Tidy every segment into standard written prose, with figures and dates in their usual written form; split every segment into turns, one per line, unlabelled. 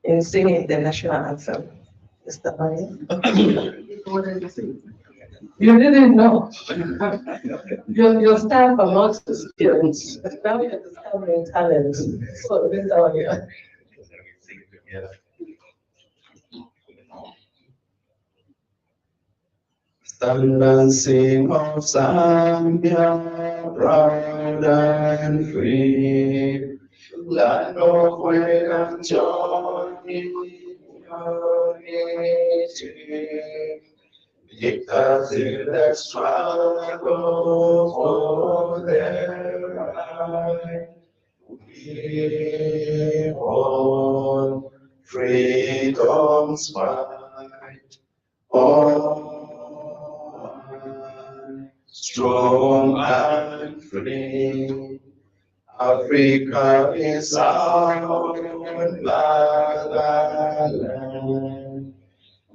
in singing the national anthem. Mr. Mayor. You didn't know. Your staff are not students. Now you're discovering talent. So this is how you are.
Stand and sing of Zambia, proud and free, land of wake and joy, unity. Because in the struggle for their right, we on freedom's fight. Oh, strong and free, Africa is our motherland.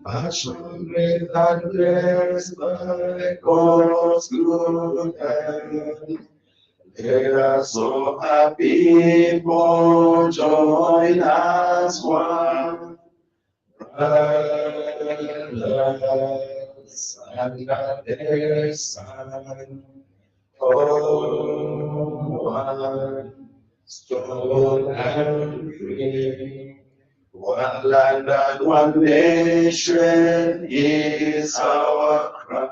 Passion with that blessed by God's good hand. Let us so happy for join as one. Brothers under their sun. Oh, one strong and free. One land and one nation is our cry.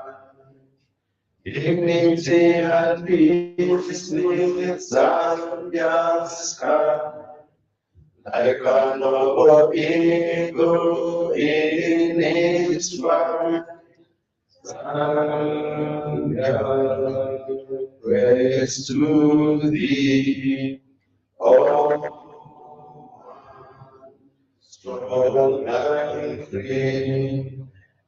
Dignity and peace in Zambia's sky. Like a noble eagle in its flight. Zambia, praise to thee. Oh, strong and free.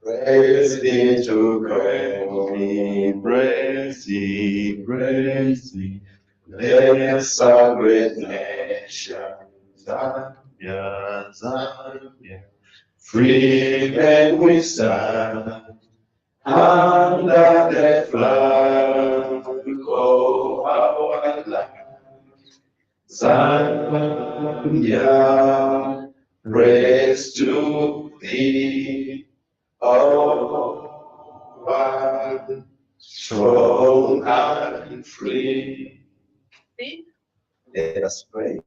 Praise thee to glory, praise thee, praise thee. Bless our great nation, Zambia, Zambia. Free men we stand under the flag of our land. Zambia, praise to thee. Oh, one strong and free. Let us pray.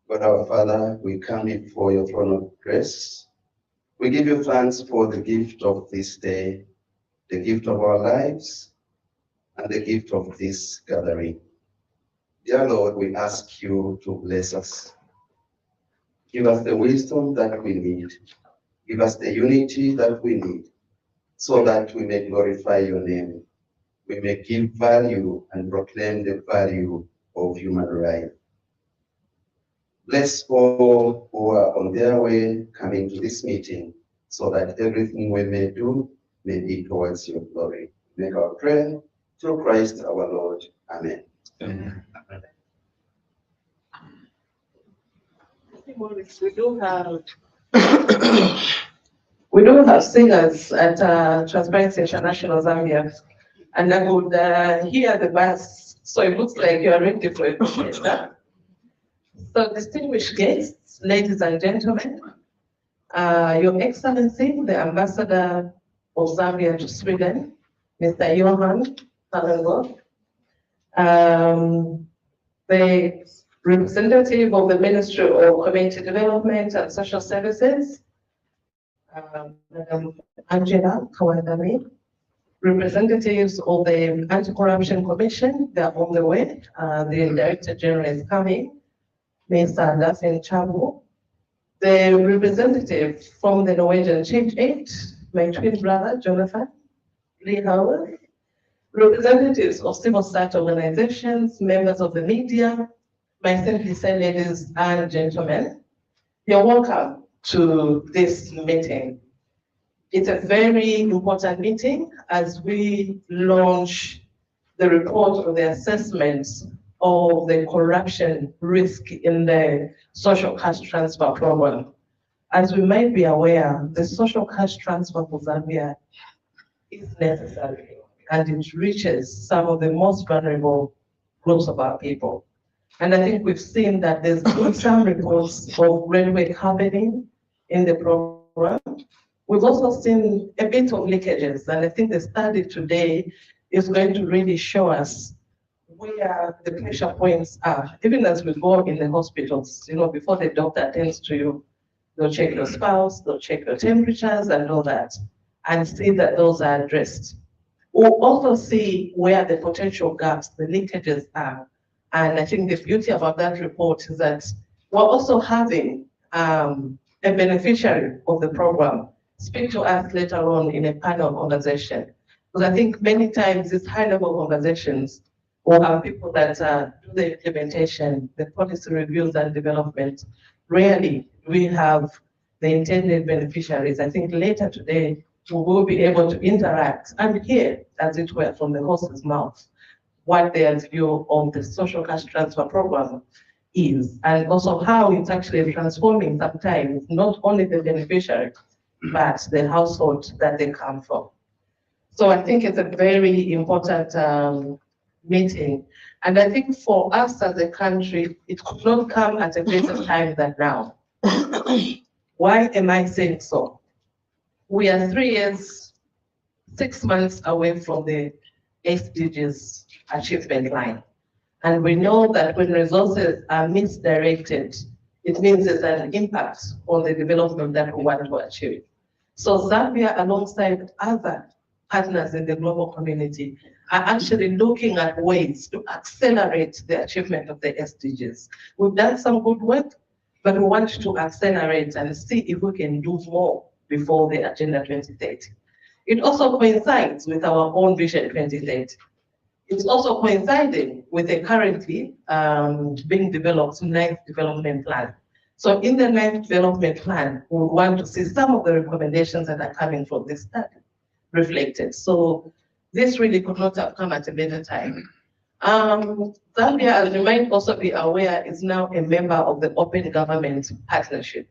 God our Father, we come before your throne of grace. We give you thanks for the gift of this day, the gift of our lives, and the gift of this gathering. Dear Lord, we ask you to bless us. Give us the wisdom that we need. Give us the unity that we need, so that we may glorify your name. We may give value and proclaim the value of human life. Bless all who are on their way coming to this meeting, so that everything we may do may be towards your glory. Make our prayer through Christ our Lord. Amen. Amen.
We do have singers at Transparency International Zambia, and I would hear the bass, so it looks like you are ready for a performance. So, distinguished guests, ladies and gentlemen, Your Excellency, the Ambassador of Zambia to Sweden, Mr. Johan Hallenberg, the representative of the Ministry of Community Development and Social Services, Madam Angela Kawadami, representatives of the Anti-Corruption Commission, they're on the way. The Director General is coming, Mr. Daphne Chabu. The representative from the Norwegian Change Aid, my twin brother, Jonathan Lee Howard, representatives of civil society organizations, members of the media, my simply said ladies and gentlemen, you're welcome to this meeting. It's a very important meeting as we launch the report of the assessments of the corruption risk in the social cash transfer program. As we might be aware, the social cash transfer for Zambia is necessary and it reaches some of the most vulnerable groups of our people. And I think we've seen that there's been some reports of railway happening in the program. We've also seen a bit of leakages, and I think the study today is going to really show us where the pressure points are, even as we go in the hospitals. You know, before the doctor attends to you, they'll check your spouse, they'll check your temperatures and all that, and see that those are addressed. We'll also see where the potential gaps, the leakages are. And I think the beauty about that report is that we're also having a beneficiary of the program speak to us later on in a panel conversation. Because I think many times these high-level conversations will have people that do the implementation, the policy reviews and development. Rarely we have the intended beneficiaries. I think later today, we will be able to interact and hear, as it were, from the horse's mouth, what their view of the social cash transfer program is, and also how it's actually transforming sometimes not only the beneficiary, but the household that they come from. So I think it's a very important meeting. And I think for us as a country, it could not come at a better time than now. Why am I saying so? We are 3 years, 6 months away from the SDGs achievement line. And we know that when resources are misdirected, it means there's an impact on the development that we want to achieve. So Zambia, alongside other partners in the global community, are actually looking at ways to accelerate the achievement of the SDGs. We've done some good work, but we want to accelerate and see if we can do more before the Agenda 2030. It also coincides with our own Vision 2030. It's also coinciding with the currently being developed 9th development plan. So in the 9th development plan, we want to see some of the recommendations that are coming from this study reflected. So this really could not have come at a better time. Zambia, as you might also be aware, is now a member of the Open Government Partnership,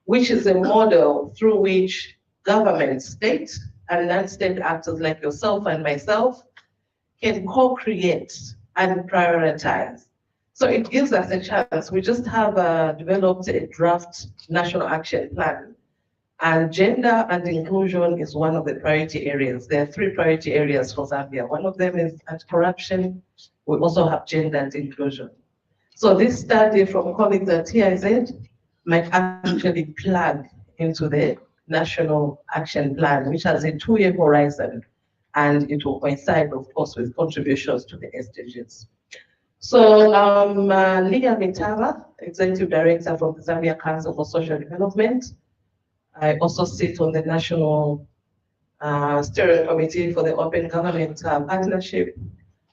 which is a model through which government, state, and non-state actors like yourself and myself can co-create and prioritize. So it gives us a chance. We just have developed a draft national action plan, and gender and inclusion is one of the priority areas. There are 3 priority areas for Zambia. One of them is anti-corruption. We also have gender and inclusion. So this study from colleagues at TIZ might actually plug into the national action plan, which has a 2-year horizon, and it will coincide, of course, with contributions to the SDGs. So Leah Mitava, Executive Director from the Zambia Council for Social Development. I also sit on the National Steering Committee for the Open Government Partnership.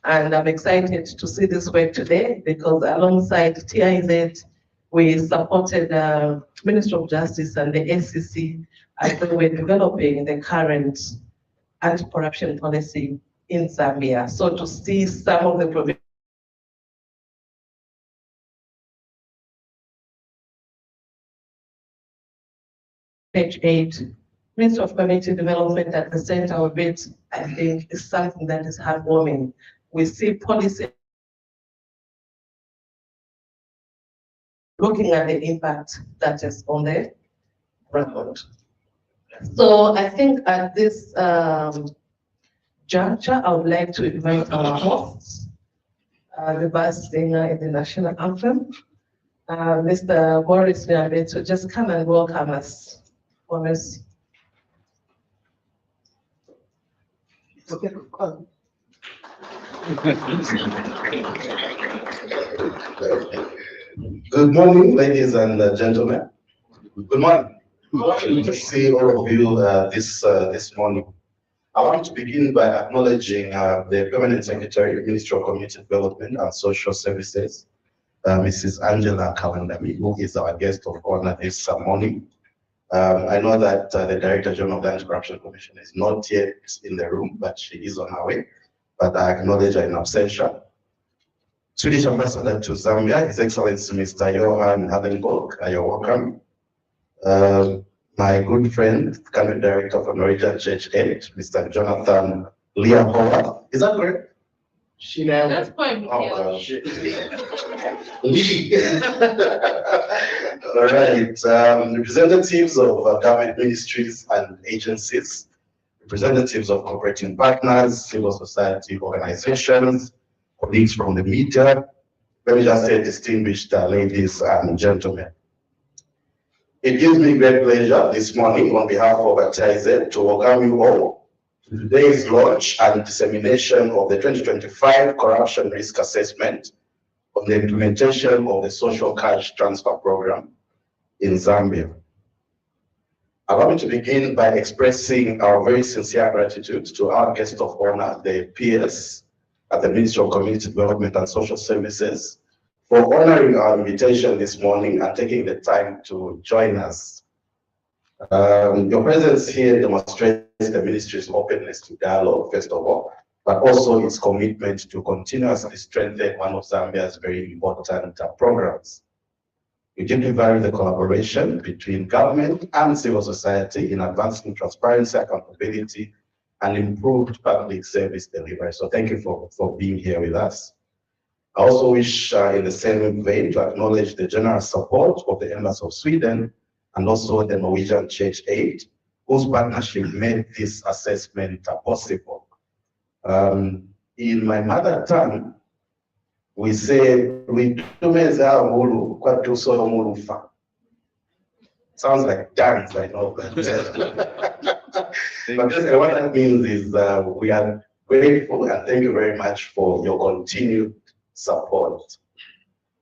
And I'm excited to see this work today because alongside TIZ, we supported the Ministry of Justice and the SEC as they were developing the current anti-corruption policy in Zambia. So to see some of the provisions page 8, Ministry of Community Development at the center of it, I think is something that is heartwarming. We see policy looking at the impact that is on the ground. So I think at this juncture, I would like to invite our hosts, the bass singer in the national anthem, Mr. Boris Nyabe, to just come and welcome us. Boris.
Good morning, ladies and gentlemen. Good morning. Good to see all of you this morning. I want to begin by acknowledging the Permanent Secretary of Ministry of Community Development and Social Services, Mrs. Angela Kalandami, who is our guest of honor this morning. I know that the Director General of the Anti-Corruption Commission is not yet in the room, but she is on her way. But I acknowledge her in absentia. Swedish Ambassador to Zambia, His Excellency Mr. Johan Havenborg, you're welcome. My good friend, Country Director for Norwegian Church Aid, Mr. Jonathan Leah Howard. Is that correct?
She now.
That's quite
Oh,
yeah.
All right, representatives of government ministries and agencies, representatives of cooperating partners, civil society organizations, colleagues from the media, let me just say distinguished ladies and gentlemen. It gives me great pleasure this morning on behalf of ITIZ to welcome you all to today's launch and dissemination of the 2025 Corruption Risk Assessment on the implementation of the Social Cash Transfer Program in Zambia. Allow me to begin by expressing our very sincere gratitude to our guest of honor, the PS at the Ministry of Community Development and Social Services, for honoring our invitation this morning and taking the time to join us. Your presence here demonstrates the ministry's openness to dialogue, first of all, but also its commitment to continuously strengthen one of Zambia's very important programs. We deeply value the collaboration between government and civil society in advancing transparency, accountability, and improved public service delivery. So thank you for being here with us. I also wish, in the same vein, to acknowledge the generous support of the Embassy of Sweden and also the Norwegian Church Aid, whose partnership made this assessment possible. In my mother tongue, we say, sounds like dance, I know. But basically what that means is we are grateful and thank you very much for your continued support.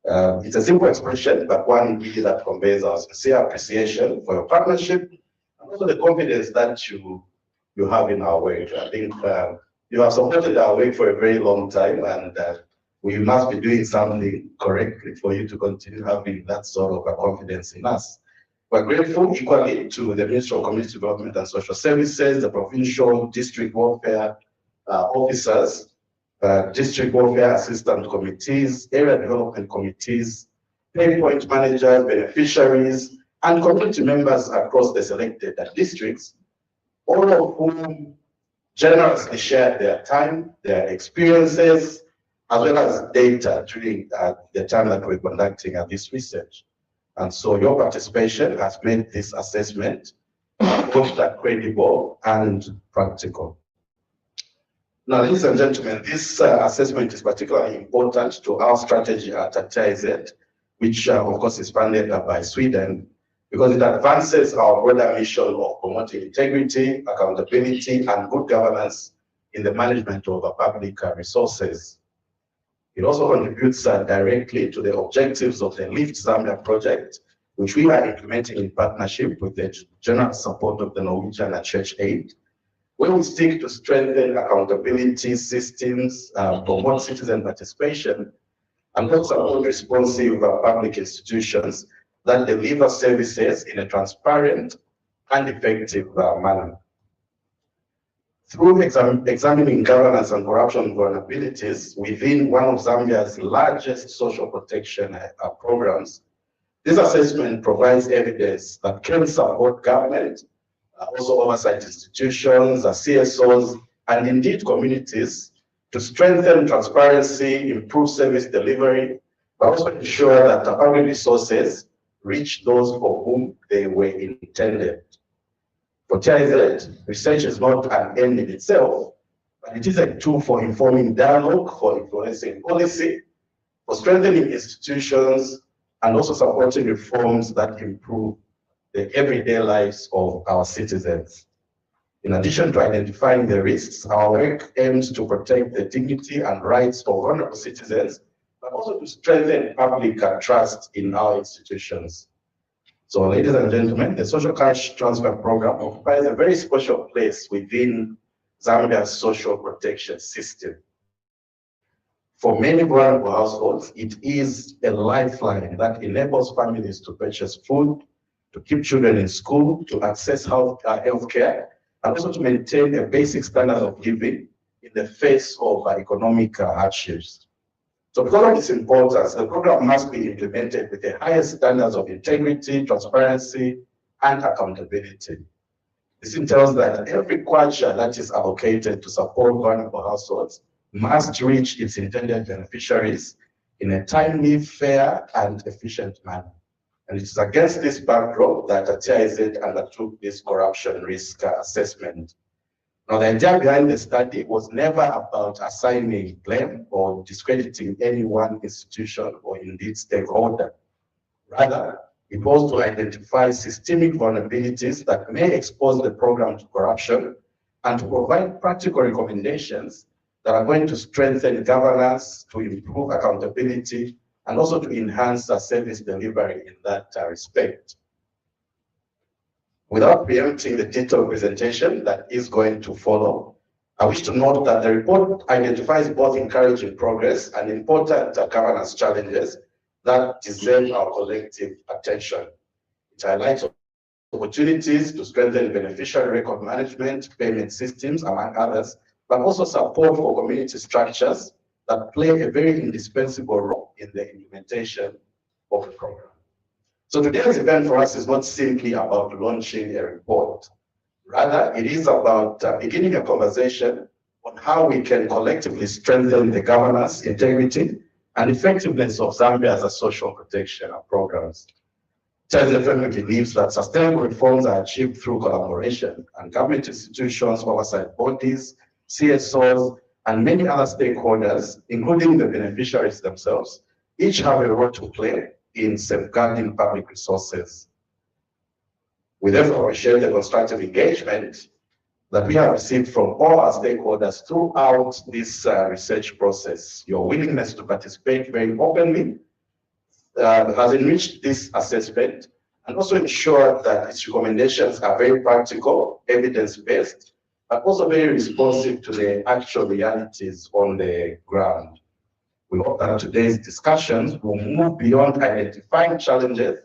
It's a simple expression, but one really that conveys our sincere appreciation for your partnership and also the confidence that you have in our work. I think you have supported our work for a very long time, and we must be doing something correctly for you to continue having that sort of a confidence in us. We're grateful equally to the Ministry of Community Development and Social Services, the provincial district welfare officers, district welfare assistant committees, area development committees, pay point managers, beneficiaries, and community members across the selected districts, all of whom generously shared their time, their experiences, as well as data during the time that we're conducting this research. And so your participation has made this assessment both credible and practical. Now, ladies and gentlemen, this assessment is particularly important to our strategy at ITIZ, which of course is funded by Sweden, because it advances our broader mission of promoting integrity, accountability, and good governance in the management of public resources. It also contributes directly to the objectives of the Lift Zambia project, which we are implementing in partnership with the general support of the Norwegian Church Aid, where we seek to strengthen accountability systems, promote citizen participation, and also support responsive public institutions that deliver services in a transparent and effective manner. Through examining governance and corruption vulnerabilities within one of Zambia's largest social protection programs, this assessment provides evidence that can support government, also oversight institutions, CSOs, and indeed communities to strengthen transparency, improve service delivery, but also ensure that the public resources reach those for whom they were intended. For TIZ, research is not an end in itself, but it is a tool for informing dialogue, for influencing policy, for strengthening institutions, and also supporting reforms that improve the everyday lives of our citizens. In addition to identifying the risks, our work aims to protect the dignity and rights of vulnerable citizens, but also to strengthen public trust in our institutions. So, ladies and gentlemen, the Social Cash Transfer Program occupies a very special place within Zambia's social protection system. For many vulnerable households, it is a lifeline that enables families to purchase food, to keep children in school, to access health care, and also to maintain a basic standard of living in the face of economic hardships. So because of its importance, the program must be implemented with the highest standards of integrity, transparency, and accountability. This entails that every kwacha that is allocated to support vulnerable households
must reach its intended beneficiaries in a timely, fair, and efficient manner. And it is against this backdrop that TIZ undertook this corruption risk assessment. Now, the idea behind the study was never about assigning blame or discrediting any one institution or indeed stakeholder. Rather, it was to identify systemic vulnerabilities that may expose the program to corruption and to provide practical recommendations that are going to strengthen governance, to improve accountability, and also to enhance the service delivery in that respect. Without preempting the detailed presentation that is going to follow, I wish to note that the report identifies both encouraging progress and important governance challenges that deserve our collective attention. It highlights opportunities to strengthen beneficiary record management, payment systems, among others, but also support for community structures that play a very indispensable role in the implementation of the program. So today's event for us is not simply about launching a report. Rather, it is about beginning a conversation on how we can collectively strengthen the governance, integrity, and effectiveness of Zambia as a social protection programs. TIZ firmly believes that sustainable reforms are achieved through collaboration, and government institutions, oversight bodies, CSOs, and many other stakeholders, including the beneficiaries themselves, each have a role to play in safeguarding public resources. We therefore appreciate the constructive engagement that we have received from all our stakeholders throughout this research process. Your willingness to participate very openly has enriched this assessment and also ensured that its recommendations are very practical, evidence-based, but also very responsive to the actual realities on the ground. We hope that today's discussions will move beyond identifying challenges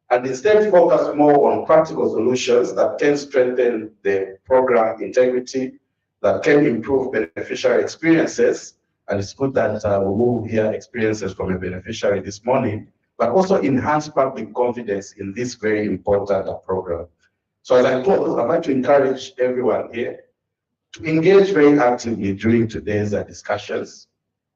and instead focus more on practical solutions that can strengthen the program integrity, that can improve beneficiary experiences. And it's good that we will hear experiences from a beneficiary this morning, but also enhance public confidence in this very important program. So as I close, I'd like to encourage everyone here to engage very actively during today's discussions,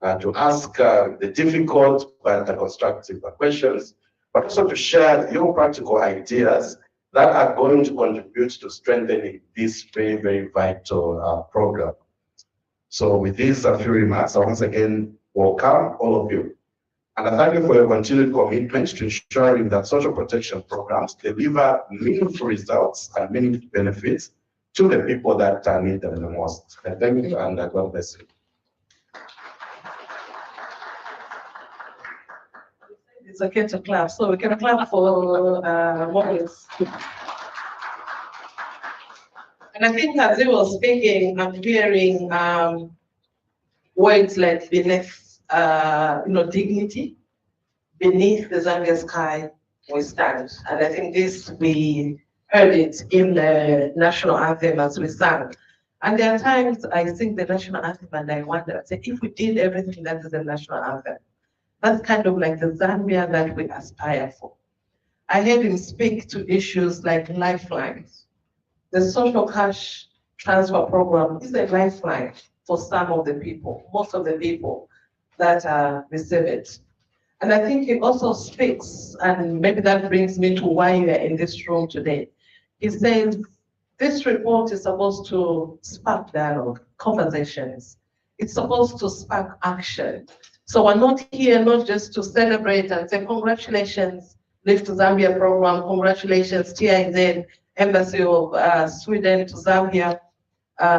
to ask the difficult but constructive questions, but also to share your practical ideas that are going to contribute to strengthening this very, very vital program. So with these few remarks, I once again welcome all of you. And I thank you for your continued commitment to ensuring that social protection programs deliver meaningful results and meaningful benefits to the people that need them the most. Thank you, and God bless you.
It's okay to clap, so we can clap for Morris. And I think as he was speaking, I'm hearing words like beneath, dignity. Beneath the Zambia sky, we stand. And I think this, we heard it in the national anthem as we sang. And there are times I sing the national anthem and I wonder, if we did everything that is the national anthem, that's kind of like the Zambia that we aspire for. I heard him speak to issues like lifelines. The social cash transfer program is a lifeline for some of the people, most of the people that receive it. And I think it also speaks, and maybe that brings me to why we are in this room today. He says, this report is supposed to spark dialogue, conversations. It's supposed to spark action. So we're not here not just to celebrate and say, congratulations, Live to Zambia program, congratulations, TIZ, Embassy of Sweden to Zambia,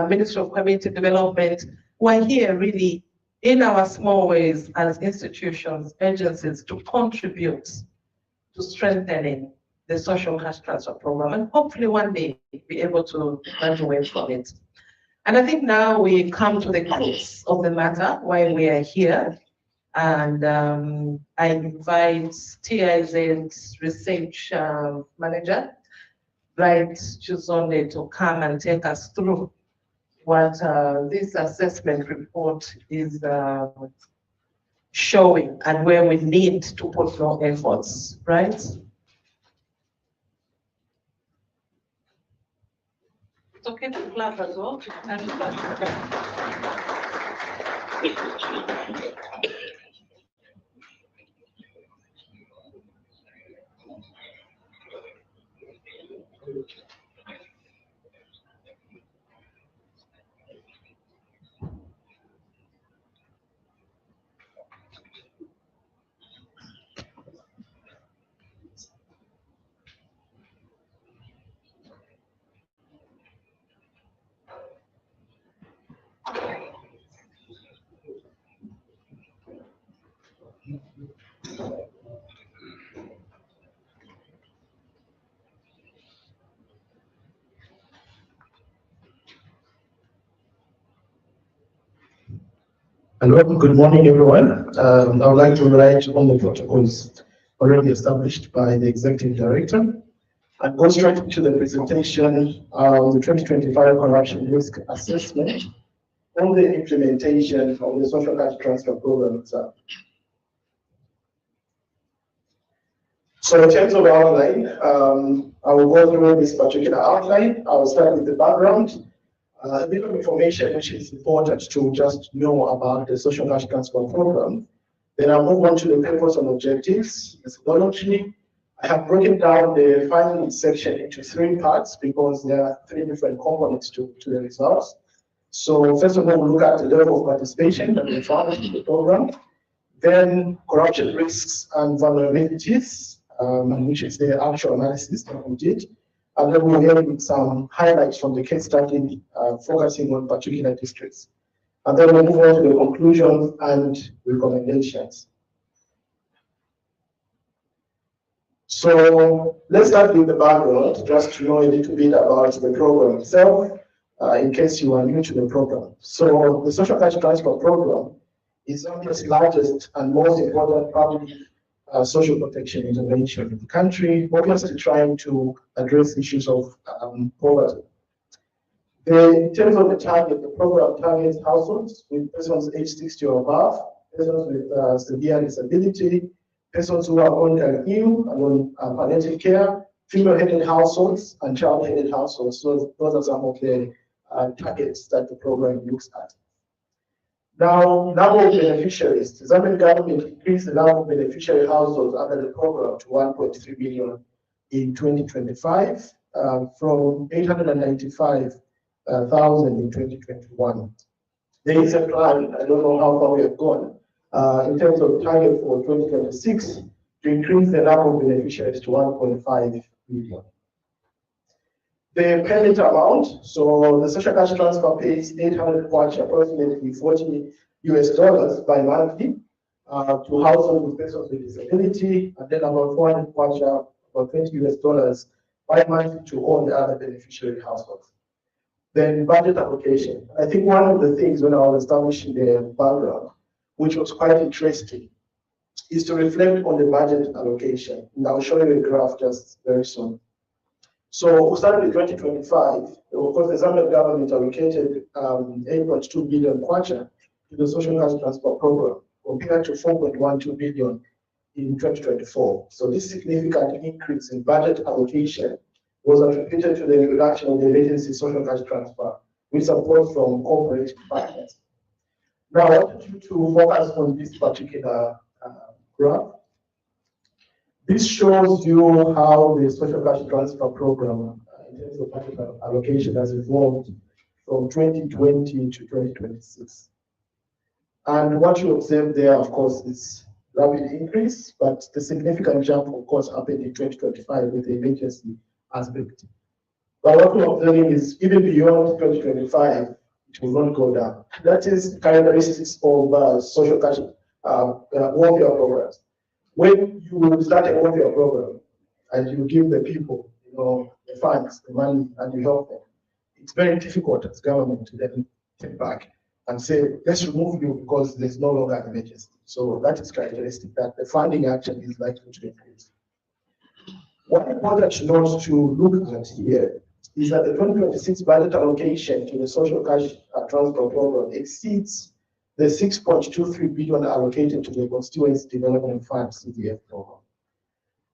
Ministry of Community Development. We're here really in our small ways as institutions, agencies, to contribute to strengthening the social cash transfer program and hopefully one day be able to graduate from it. And I think now we come to the crux of the matter, why we are here. And I invite TIZ's research manager, Bright Chuzonde, to come and take us through what this assessment report is showing and where we need to put more efforts, right? It's okay to clap as well.
Hello, good morning, everyone. I would like to write on the protocols already established by the Executive Director and go straight into the presentation on the 2025 Corruption Risk Assessment on the implementation of the Social Cash Transfer Program itself. So in terms of outline, I will go through this particular outline. I will start with the background. A bit of information which is important to just know about the Social Cash Transfer Program. Then I'll move on to the purpose and objectives, methodology. I have broken down the findings section into three parts because there are three different components to the results. So first of all, we'll look at the level of participation that we found in the program. Then corruption risks and vulnerabilities, which is the actual analysis that we did. And then we'll end with some highlights from the case study focusing on particular districts. And then we'll move on to the conclusions and recommendations. So let's start with the background, just to know a little bit about the program itself, in case you are new to the program. So the Social Cash Transfer Program is Zambia's largest and most important public social protection intervention in the country, obviously trying to address issues of poverty. In terms of the target, the program targets households with persons aged 60 or above, persons with severe disability, persons who are chronically ill and on palliative care, female-headed households, and child-headed households. So those are some of the targets that the program looks at. Now, number of beneficiaries. The Zambian government increased the number of beneficiary households under the program to 1.3 million in 2025 from 895,000 in 2021. There is a plan, I don't know how far we have gone, in terms of target for 2026 to increase the number of beneficiaries to 1.5 million. The payment amount, so the Social Cash Transfer pays 800 kwacha, approximately $40 bi-monthly, to households with persons with disability, and then about 400 kwacha, about $20 bi-monthly to all the other beneficiary households. Then budget allocation. I think one of the things when I was establishing the background, which was quite interesting, is to reflect on the budget allocation. And I'll show you a graph just very soon. So we started with 2025. Of course, the Zambian government allocated 8.2 billion kwacha to the Social Cash Transfer Program, compared to 4.12 billion in 2024. So this significant increase in budget allocation was attributed to the introduction of the emergency social cash transfer with support from corporate partners. Now, I want you to focus on this particular graph. This shows you how the Social Cash Transfer Program, in terms of budget allocation, has evolved from 2020 to 2026. And what you observe there, of course, is rapid increase, but the significant jump, of course, happened in 2025 with the emergency aspect. But what we're observing is even beyond 2025, it will not go down. That is characteristics of social cash welfare programs. When you start a welfare program and you give the people, the funds, the money, and you help them, it's very difficult as government to then take back and say, let's remove you because there's no longer an emergency. So that is characteristic that the funding action is likely to increase. What important to note to look at here is that the 2026 budget allocation to the Social Cash Transfer Program exceeds the 6.23 billion allocated to the Constituency Development Fund CDF program,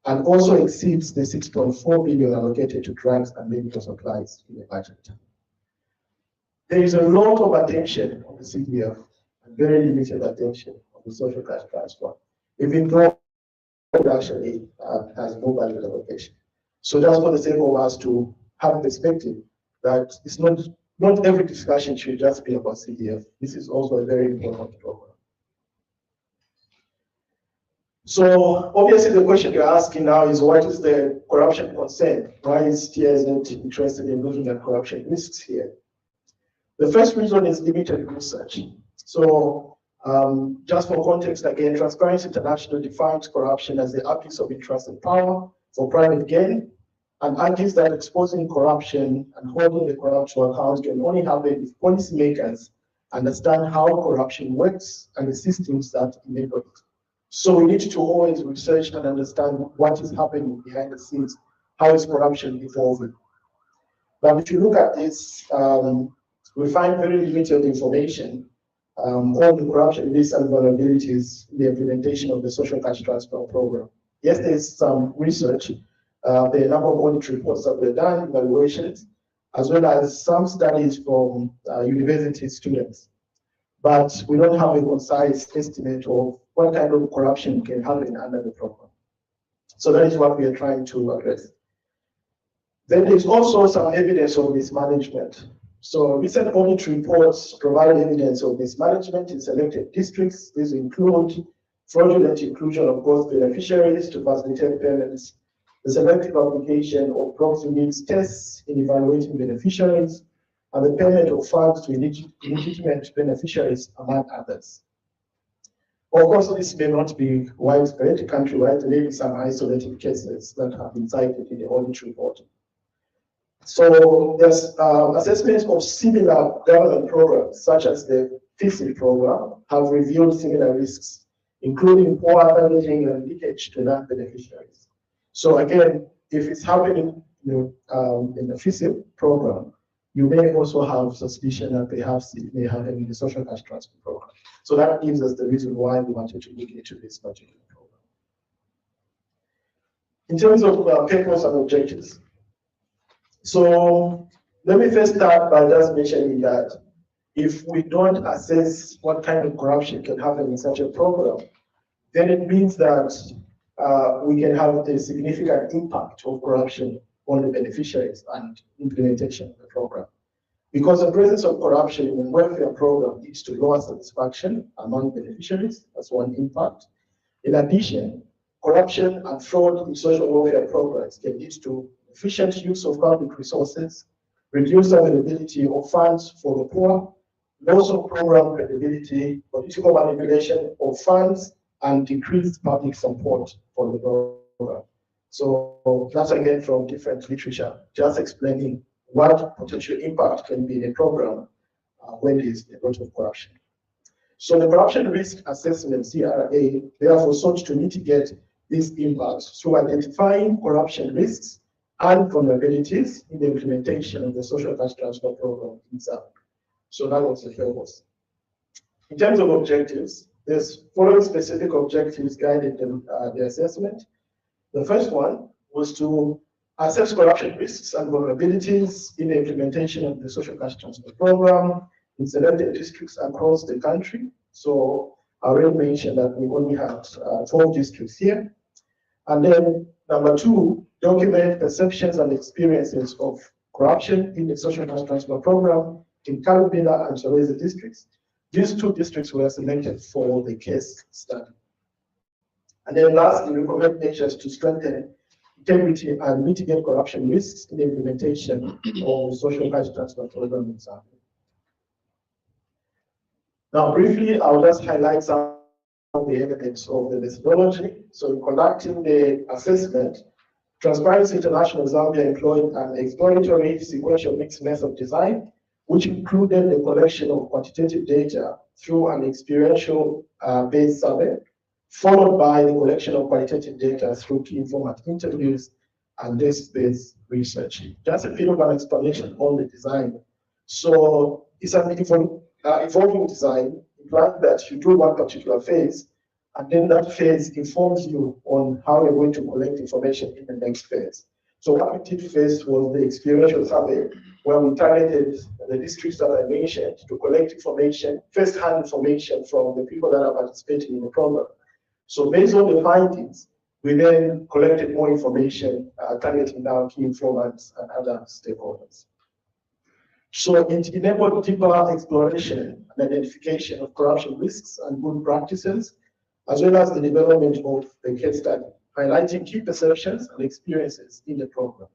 and also exceeds the 6.4 billion allocated to drugs and medical supplies in the budget. There is a lot of attention on the CDF, and very limited attention on the social cash transfer, even though it actually has no value allocation. So just for the sake of us to have perspective that it's not every discussion should just be about CDF. This is also a very important program. So obviously the question you're asking now is, what is the corruption concern? Why is TIZ interested in looking at corruption risks here? The first reason is limited research. So just for context again, Transparency International defines corruption as the abuse of interest and power for private gain, and argues that exposing corruption and holding the corrupt to account can only happen if policymakers understand how corruption works and the systems that enable it. So we need to always research and understand what is happening behind the scenes, how is corruption evolving. But if you look at this, we find very limited information on the corruption risks and vulnerabilities in the implementation of the social cash transfer program. Yes, there's some research, there are a number of audit reports that were done, evaluations, as well as some studies from university students. But we don't have a concise estimate of what kind of corruption can happen under the program. So that is what we are trying to address. Then there's also some evidence of mismanagement. So recent audit reports provide evidence of mismanagement in selected districts. These include fraudulent inclusion of both beneficiaries to facilitate payments, the selective application of proxy needs tests in evaluating beneficiaries, and the payment of funds to illegitimate beneficiaries, among others. Of course, this may not be widespread countrywide. There may be some isolated cases that have been cited in the audit report. So there's assessments of similar government programs, such as the FISIL program, have revealed similar risks, including poor targeting and leakage to non-beneficiaries. So again, if it's happening in the FISIL program, you may also have suspicion that perhaps it may happen in the social cash transfer program. So that gives us the reason why we wanted to look into this particular program. In terms of purpose and objectives. So let me first start by just mentioning that if we don't assess what kind of corruption can happen in such a program, then it means that we can have a significant impact of corruption on the beneficiaries and implementation of the program. Because the presence of corruption in the welfare program leads to lower satisfaction among beneficiaries, that's one impact. In addition, corruption and fraud in social welfare programs can lead to efficient use of public resources, reduced availability of funds for the poor, loss of program credibility, political manipulation of funds, and decreased public support for the program. So that's again from different literature, just explaining what potential impact can be in a program when there is a lot of corruption. So the corruption risk assessment, CRA, therefore sought to mitigate these impacts through identifying corruption risks and vulnerabilities in the implementation of the social cash transfer program in Zambia. So that was the purpose. In terms of objectives, there's following specific objectives guided the assessment. The first one was to assess corruption risks and vulnerabilities in the implementation of the social cash transfer program in selected districts across the country. So I already mentioned that we only had 12 districts here. And then number two, document perceptions and experiences of corruption in the social cash transfer program in Kalubila and Solwezi districts. These two districts were selected for the case study. And then lastly, recommend measures to strengthen integrity and mitigate corruption risks in the implementation of the social cash transfer program in Zambia. Now, briefly, I'll just highlight some of the evidence of the methodology. So in conducting the assessment, Transparency International Zambia employed an exploratory sequential mixed method design, which included the collection of quantitative data through an experiential based survey, followed by the collection of qualitative data through key informant interviews and desk-based research. Just a bit of an explanation on the design. So it's an evolving design, implying that you do one particular phase, and then that phase informs you on how you're going to collect information in the next phase. So what we did first was the experiential survey, where we targeted the districts that I mentioned to collect information, first-hand information from the people that are participating in the program. So based on the findings, we then collected more information, targeting down key informants and other stakeholders. So it enabled deeper exploration and identification of corruption risks and good practices, as well as the development of the case study, highlighting key perceptions and experiences in the program.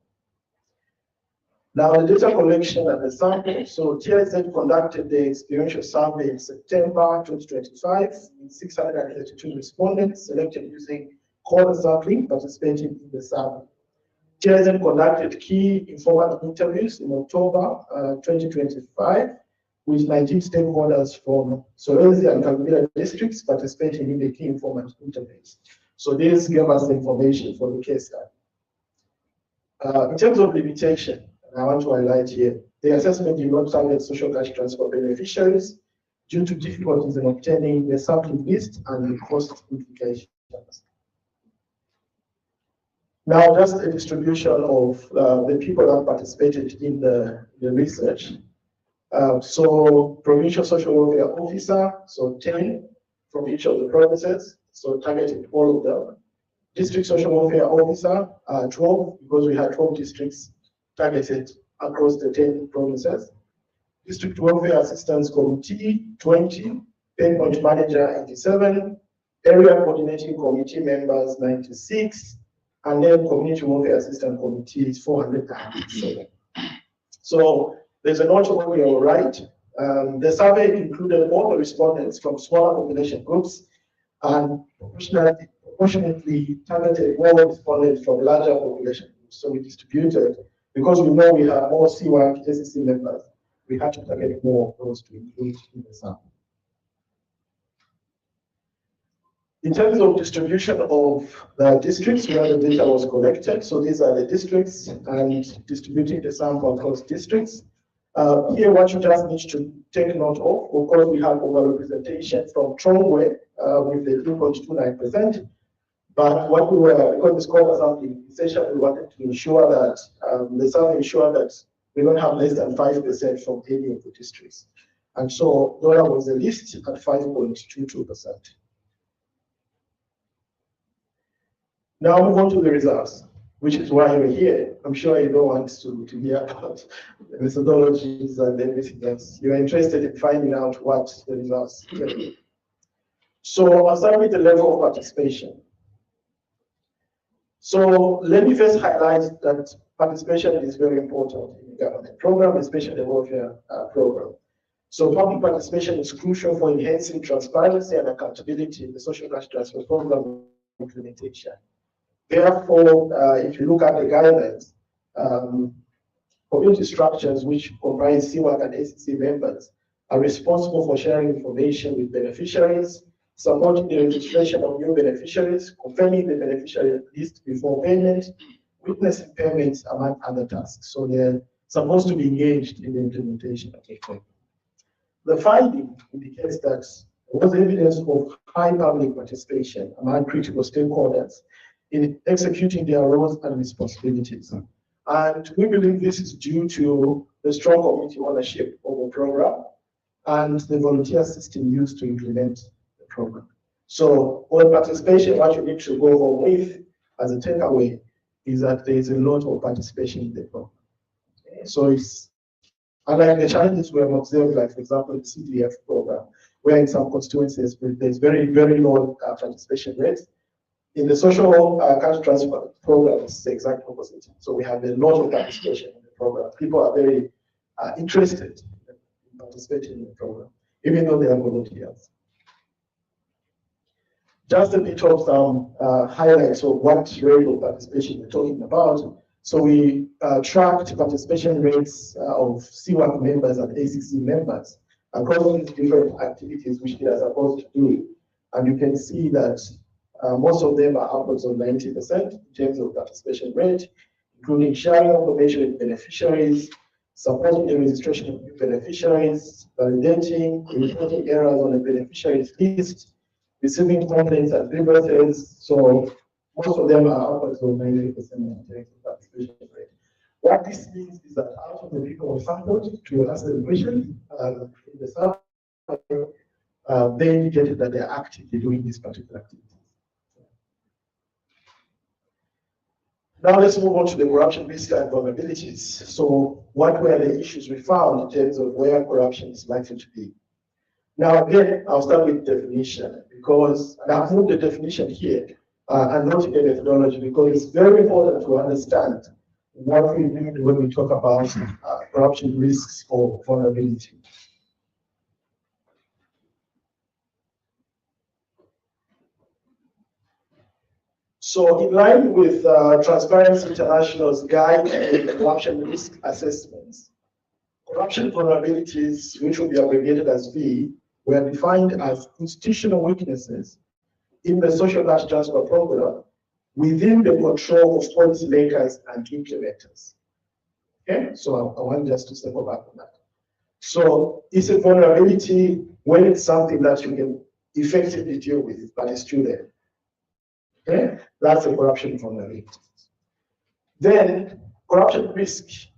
Now, the data collection and the sample. So TIZ conducted the experiential survey in September 2025 with 632 respondents selected using corner sampling participating in the survey. TIZ conducted key informant interviews in October 2025 with 19 stakeholders from Solwezi and Kagera districts participating in the key informant interviews. So this gave us the information for the case study. In terms of limitation, I want to highlight here, the assessment did not target social cash transfer beneficiaries due to difficulties in obtaining the sampling list and the cost implications. Now, just a distribution of the people that participated in the research. So, provincial social welfare officer, so 10 from each of the provinces, so targeted all of them. District social welfare officer, 12, because we had 12 districts targeted across the 10 provinces. District welfare assistance committee, 20, payment manager, 87, area coordinating committee members, 96, and then community welfare assistance committee is 407. So there's a note over here, right? The survey included all the respondents from smaller population groups and proportionately targeted more respondents from larger population groups. So we distributed, because we know we have more C1 SEC members, we had to target more of those to include in the sample. In terms of distribution of the districts where the data was collected, so these are the districts and distributing the sample across districts. Here, what you just need to take note of course, we have overrepresentation from Chongwe with the 3.29%. But what we were, because the score was something, essentially we wanted to ensure that the survey ensure that we don't have less than 5% from any of the districts. And so Dollar was the least at 5.22%. Now move on to the results, which is why we're here. I'm sure you don't want to hear about the methodologies and everything else. You're interested in finding out what the results tell you. So I'll start with the level of participation. So let me first highlight that participation is very important in the government program, especially the welfare program. So public participation is crucial for enhancing transparency and accountability in the social cash transfer program implementation. Therefore, if you look at the guidelines, community structures which comprise CWAC and ACC members are responsible for sharing information with beneficiaries, supporting the registration of new beneficiaries, confirming the beneficiary list before payment, witnessing payments, among other tasks. So they're supposed to be engaged in the implementation of the program. The finding indicates that there was evidence of high public participation among critical stakeholders in executing their roles and responsibilities. And we believe this is due to the strong community ownership of the program and the volunteer system used to implement the program. So on participation, what you need to go home with as a takeaway is that there is a lot of participation in the program. Okay? So it's unlike the challenges we have observed, like for example, the CDF program, where in some constituencies there's very, very low participation rates. In the social cash transfer program, it's the exact opposite. So we have a lot of participation in the program. People are very interested in participating in the program, even though they are volunteers. Just a bit of some highlights of what rate of participation we're talking about. So we tracked participation rates of CWAC members and ACC members across these different activities which they are supposed to do. And you can see that most of them are upwards of 90% in terms of participation rate, including sharing information with beneficiaries, supporting the registration of new beneficiaries, validating, reporting errors on the beneficiaries list, receiving complaints and grievances. So most of them are upwards of 90% in terms of participation. participation rate. What this means is that out of the people we sampled to ask them questions in the survey, they indicated that they are actively doing this particular activity. Now let's move on to the corruption risk and vulnerabilities. So what were the issues we found in terms of where corruption is likely to be? Now again, I'll start with definition because I've moved the definition here and not the methodology because it's very important to understand what we mean when we talk about corruption risks or vulnerability. So in line with Transparency International's guide to corruption risk assessments, corruption vulnerabilities, which will be abbreviated as V, were defined as institutional weaknesses in the social cash transfer program within the control of policymakers and implementers. Okay, so I want just to step back on that. So it's a vulnerability when it's something that you can effectively deal with, but it's still there. Okay, that's a corruption vulnerability. Then corruption risks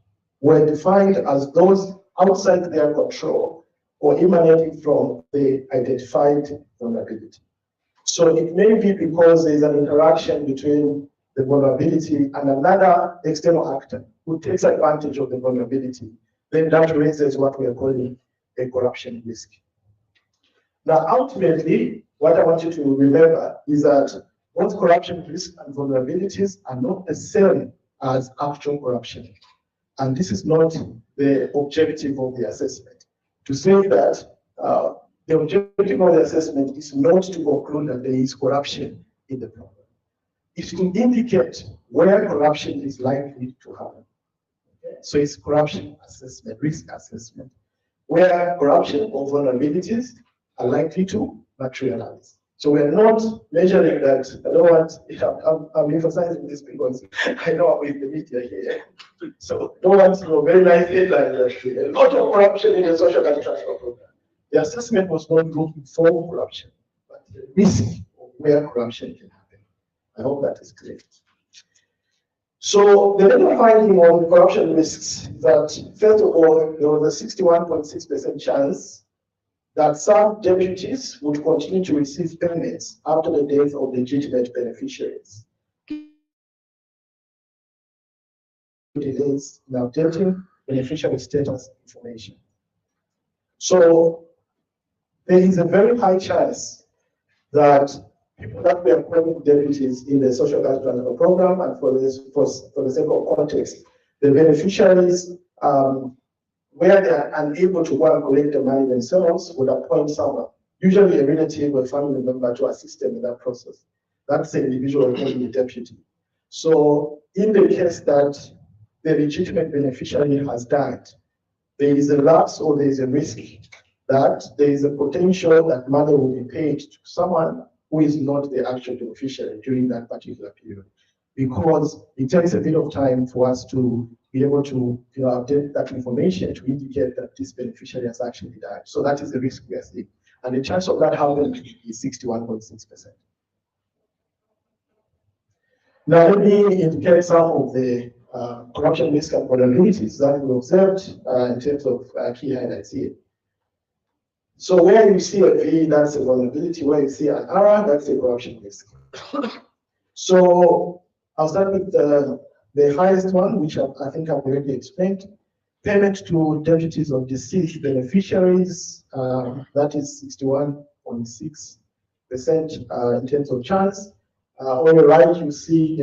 were defined as those outside their control or emanating from the identified vulnerability. So it may be because there's an interaction between the vulnerability and another external actor who takes advantage of the vulnerability. Then that raises what we are calling a corruption risk. Now, ultimately, what I want you to remember is that both corruption risks and vulnerabilities are not necessarily as actual corruption. And this is not the objective of the assessment. To say that the objective of the assessment is not to conclude that there is corruption in the program. It's to indicate where corruption is likely to happen. Okay? So it's corruption assessment, risk assessment, where corruption or vulnerabilities are likely to materialize. So we're not measuring that. I don't want, I'm emphasizing this because I know I'm with the media here. So don't want to know very nice headlines that a lot of corruption in the social cash transfer program. The assessment was not looking for corruption, but the risk of where corruption can happen. I hope that is clear. So the other finding on corruption risks is that, first of all, there was a 61.6% chance that some deputies would continue to receive payments after the death of legitimate beneficiaries. Delays in updating beneficiary status information. So there is a very high chance that people that were appointed deputies in the social cash transfer program, and for the sake of context, the beneficiaries where they are unable to go and collect the money themselves, would appoint someone, usually a relative or family member, to assist them in that process. That's the individual called the deputy. So in the case that the legitimate beneficiary has died, there is a lapse or there is a risk that there is a potential that money will be paid to someone who is not the actual beneficiary during that particular period, because it takes a bit of time for us to be able to update that information to indicate that this beneficiary has actually died. So that is the risk we are seeing. And the chance of that happening is 61.6%. Now let me indicate some of the corruption risk and vulnerabilities that we observed in terms of key highlights here. So where you see a V, that's a vulnerability. Where you see an R, that's a corruption risk. So I'll start with the highest one, which I think I've already explained. Payment to deputies of deceased beneficiaries, that is 61.6% in terms of chance. On the right, you see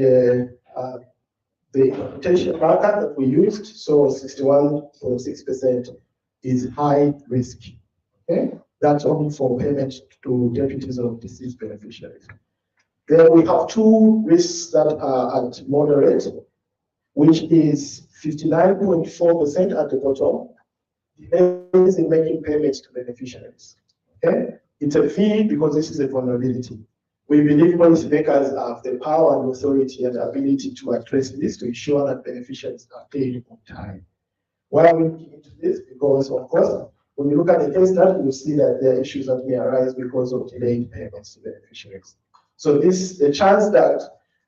the imputation marker that we used. So 61.6% is high risk. Okay, that's only for payment to deputies of deceased beneficiaries. Then we have two risks that are at moderate, which is 59.4% at the bottom, delays in making payments to beneficiaries. Okay, it's a fee because this is a vulnerability. We believe policymakers have the power and authority and ability to address this to ensure that beneficiaries are paid on time. Why are we looking into this? Because, of course, when you look at the case study, you see that there are issues that may arise because of delayed payments to beneficiaries. So the chance that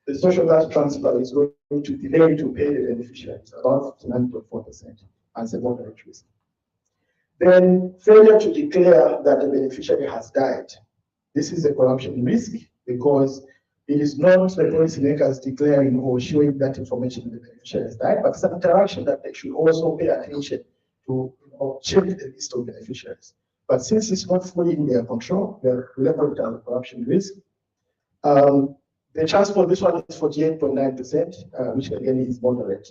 the social gas transfer is going to delay to pay the beneficiaries, about 59.4% as a moderate risk. Then failure to declare that the beneficiary has died. This is a corruption risk because it is not the policymakers declaring or showing that information the beneficiary has died, but some interaction that they should also pay attention to check the list of beneficiaries. But since it's not fully in their control, they are labeled as corruption risk. The chance for this one is 48.9%, which again is moderate.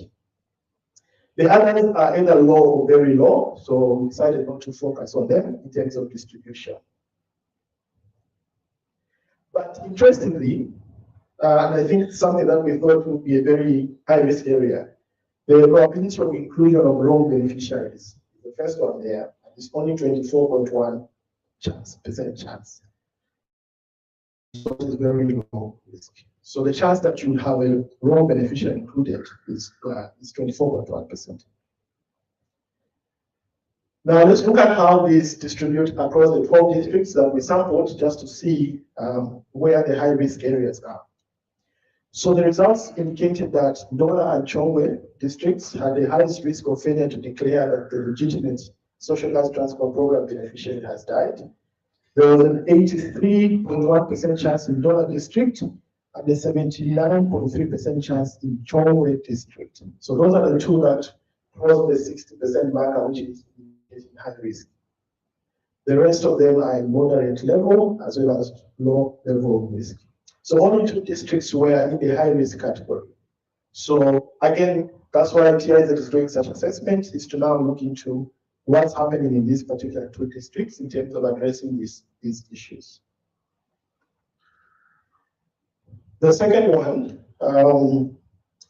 The others are either low or very low, so we decided not to focus on them in terms of distribution. But interestingly, and I think it's something that we thought would be a very high-risk area, the probability of inclusion of wrong beneficiaries, the first one there, is only 24.1% chance. So it is very low risk. So the chance that you have a wrong beneficiary included is 24.1%. Now let's look at how these distribute across the 12 districts that we sampled just to see where the high-risk areas are. So the results indicated that Ndola and Chongwe districts had the highest risk of failure to declare that the legitimate social gas transport program beneficiary has died. There was an 83.1% chance in Ndola district and a 79.3% chance in Chongwe district. So those are the two that cross the 60% marker, which is high risk. The rest of them are in moderate level as well as low level of risk. So only two districts were in the high risk category. So again, that's why TIZ is doing such assessment, is to now look into what's happening in these particular two districts in terms of addressing these issues. The second one,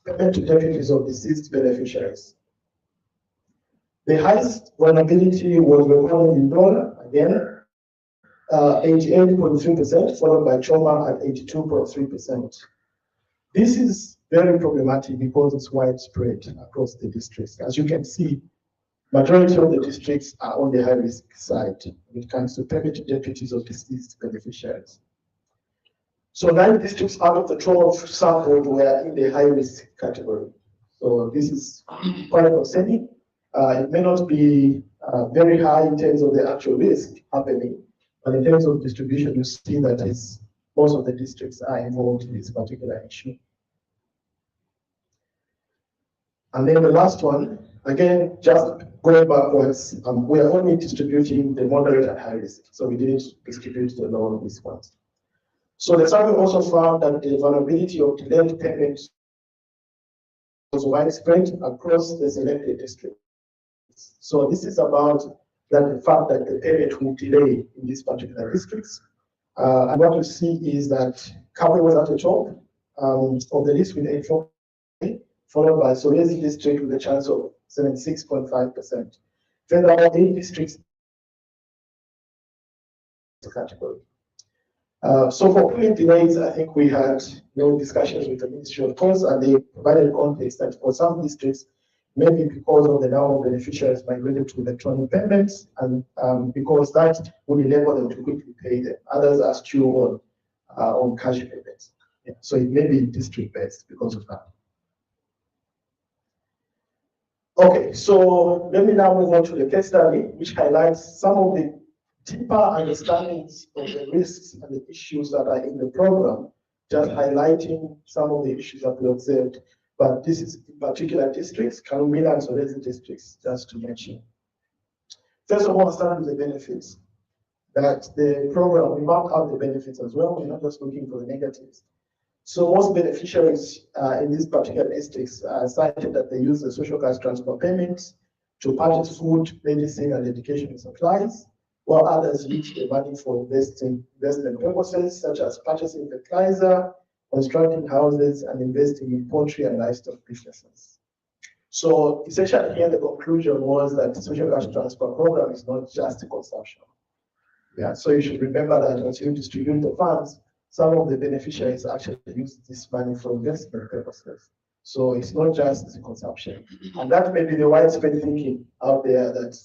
payment to deputies of deceased beneficiaries. The highest vulnerability was recorded in Ndola, again, 88.3%, followed by Choma at 82.3%. This is very problematic because it's widespread across the districts. As you can see, majority of the districts are on the high risk side when it comes to payment to deputies of deceased beneficiaries. So 9 districts out of the 12 sampled were in the high risk category. So this is quite concerning. It may not be very high in terms of the actual risk happening, but in terms of distribution, you see that most of the districts are involved in this particular issue. And then the last one, again, just going backwards, we are only distributing the moderate and high risk, so we didn't distribute the low risk ones. So the survey also found that the vulnerability of delayed payments was widespread across the selected districts. So this is about the fact that the payment will delay in these particular districts. And what you see is that Kabwe was at the top of the list with 84%, followed by Solwezi district with a chance of 76.5%. Then there are 8 districts category. So for payment delays, I think we had discussions with the Ministry of Course, and they provided context that for some districts, maybe because of the number of beneficiaries migrated to electronic payments, and because that would enable them to quickly pay them. Others are still on cash payments. Yeah. So it may be district-based because of that. Okay, so let me now move on to the case study, which highlights some of the deeper understandings of the risks and the issues that are in the program, just highlighting some of the issues that we observed. But this is in particular districts, Karumila and Solwezi districts, just to mention. First of all, start with the benefits. That the program, we mark out the benefits as well. We're not just looking for the negatives. So most beneficiaries in these particular districts cited that they use the social gas transport payments to purchase food, medicine, and education supplies, while others use the money for investment purposes, such as purchasing fertilizer, constructing houses, and investing in poultry and livestock businesses. So essentially here the conclusion was that the social gas transport program is not just a consumption. Yeah, so you should remember that as you distribute the funds, some of the beneficiaries actually use this money for investment purposes. So it's not just consumption. And that may be the widespread thinking out there that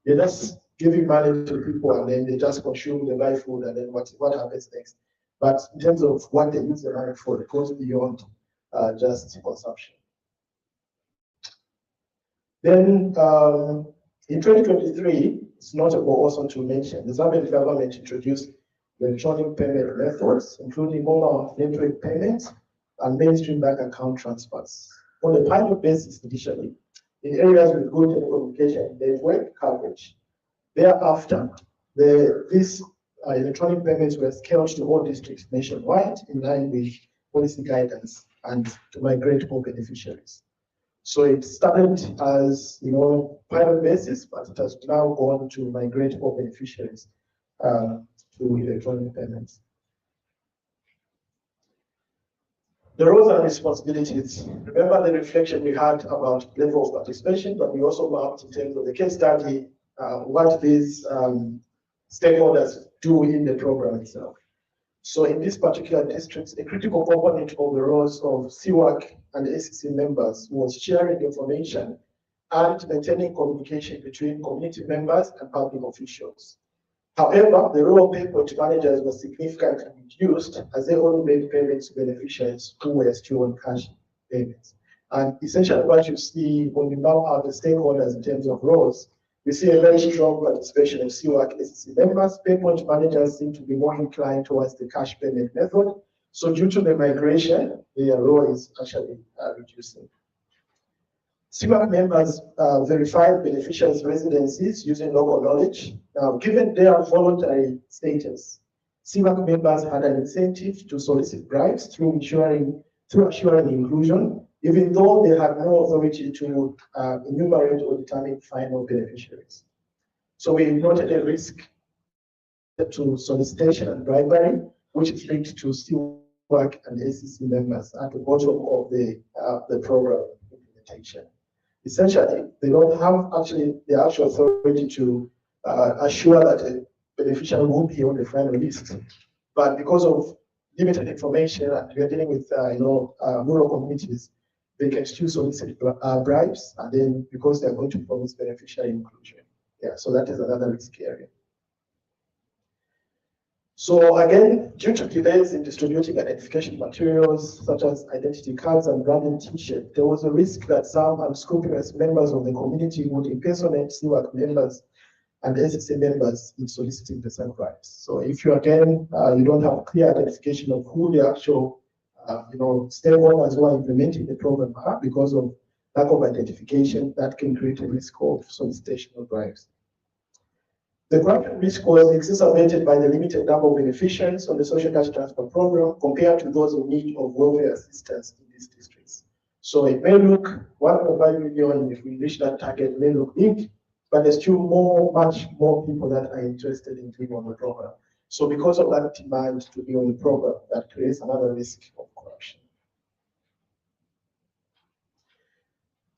you're just giving money to people and then they just consume, they buy food, and then what happens next? but in terms of what they use the money for, it goes beyond just consumption. Then in 2023, it's notable also to mention the Zambian government introduced electronic payment methods, including mobile network payments and mainstream bank account transfers on a pilot basis initially in areas with good telecommunication network coverage. Thereafter, these electronic payments were scaled to all districts nationwide in line with policy guidance and to migrate more beneficiaries. So it started as pilot basis, but it has now gone to migrate more beneficiaries to electronic payments. The roles and responsibilities. Remember the reflection we had about level of participation, but we also mapped in terms of the case study what these stakeholders do in the program itself. So in this particular district, a critical component of the roles of CWAC and ACC members was sharing information and maintaining communication between community members and public officials. However, the role of payment managers was significantly reduced as they only made payments to beneficiaries who were still on cash payments. And essentially what you see when we map out the stakeholders in terms of roles, we see a very strong participation of CWAC SEC members. Payment managers seem to be more inclined towards the cash payment method. So due to the migration, their role is actually reducing. CWAC members verified beneficiaries' residencies using local knowledge. Now, given their voluntary status, CWAC members had an incentive to solicit bribes through assuring inclusion, even though they had no authority to enumerate or determine final beneficiaries. So we noted a risk to solicitation and bribery, which is linked to CWAC and ACC members at the bottom of the program implementation. Essentially, they don't have actually the actual authority to assure that a beneficiary will be on the final list. But because of limited information and we are dealing with rural communities, they can still solicit bribes, and then because they're going to promise beneficiary inclusion. Yeah, so that is another risk area. So again, due to delays in distributing identification materials such as identity cards and branded t-shirts, there was a risk that some unscrupulous members of the community would impersonate CWAC members and SSA members in soliciting the same bribes. So if you you don't have clear identification of who the actual stakeholders who are implementing the program are because of lack of identification, that can create a risk of solicitation of bribes. The bribery risk was exacerbated by the limited number of beneficiaries on the social cash transfer program compared to those in need of welfare assistance in these districts. So it may look 1.5 million if we reach that target may look big, but there's still much more people that are interested in being on the program. So because of that demand to be on the program, that creates another risk of corruption.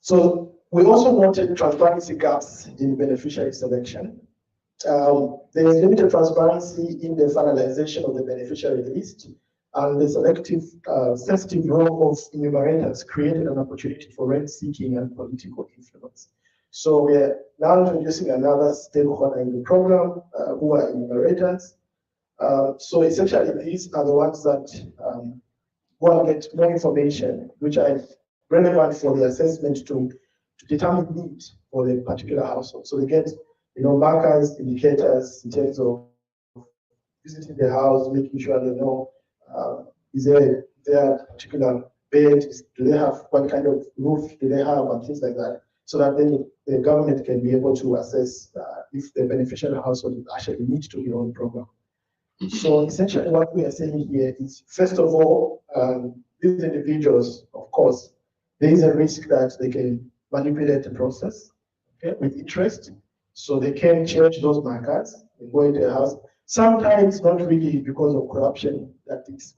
So we also noted transparency gaps in beneficiary selection. There is limited transparency in the finalization of the beneficiary list, and the selective, sensitive role of enumerators created an opportunity for rent-seeking and political influence. So we are now introducing another stakeholder in the program, who are enumerators. So essentially, these are the ones that want to get more information, which are relevant for the assessment to determine need for the particular household. So they get markers, indicators in terms of visiting the house, making sure they know is there a particular bed, do they have what kind of roof do they have, and things like that, so that then the government can be able to assess if the beneficial household actually needs to be on the program. So essentially what we are saying here is, first of all, these individuals, of course, there is a risk that they can manipulate the process, okay, with interest. So they can change those markers and go into the house. Sometimes not really because of corruption that is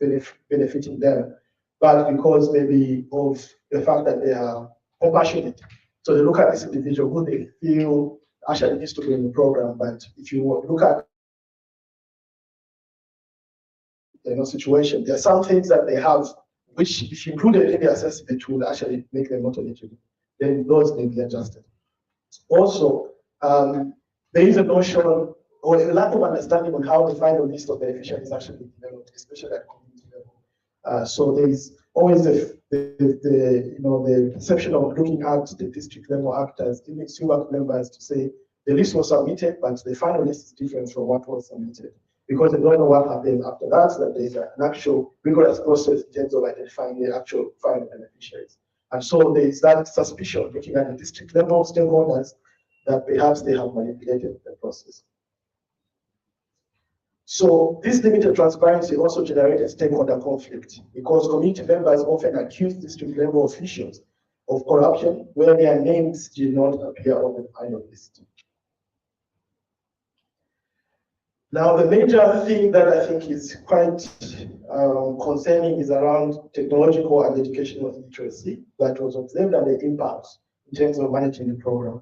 benefiting them, but because maybe of the fact that they are compassionate. So they look at this individual who they feel actually needs to be in the program. But if you look at situation, there are some things that they have which, if included in the assessment, will actually make them not eligible. Then those may be adjusted. Also, there is a notion or a lack of understanding on how the final list of beneficiaries is actually developed, especially at community level. So there is always the perception of looking at the district level actors, giving SUAC members to say the list was submitted, but the final list is different from what was submitted, because they don't know what happened after that, that there's an actual rigorous process in terms of identifying the actual final beneficiaries. And so there is that suspicion, looking at the district level stakeholders, that perhaps they have manipulated the process. So this limited transparency also generated stakeholder conflict, because community members often accuse district level officials of corruption where their names did not appear on the final list. Now, the major thing that I think is quite concerning is around technological and educational literacy that was observed and the impact in terms of managing the program.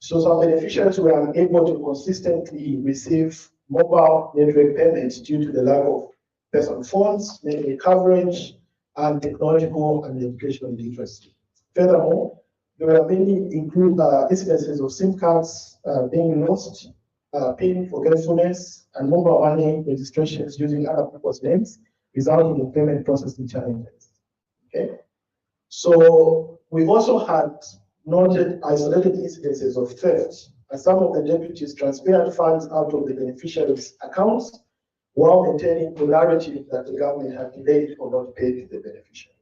So some beneficiaries were unable to consistently receive mobile network payments due to the lack of personal phones, network coverage, and technological and educational literacy. Furthermore, there were many incidences of SIM cards being lost, PIN forgetfulness, and mobile money registrations using other people's names, resulting in payment processing challenges. Okay, so we've also had noted isolated incidences of theft, as some of the deputies transferred funds out of the beneficiaries' accounts while maintaining the narrative that the government had delayed or not paid the beneficiaries.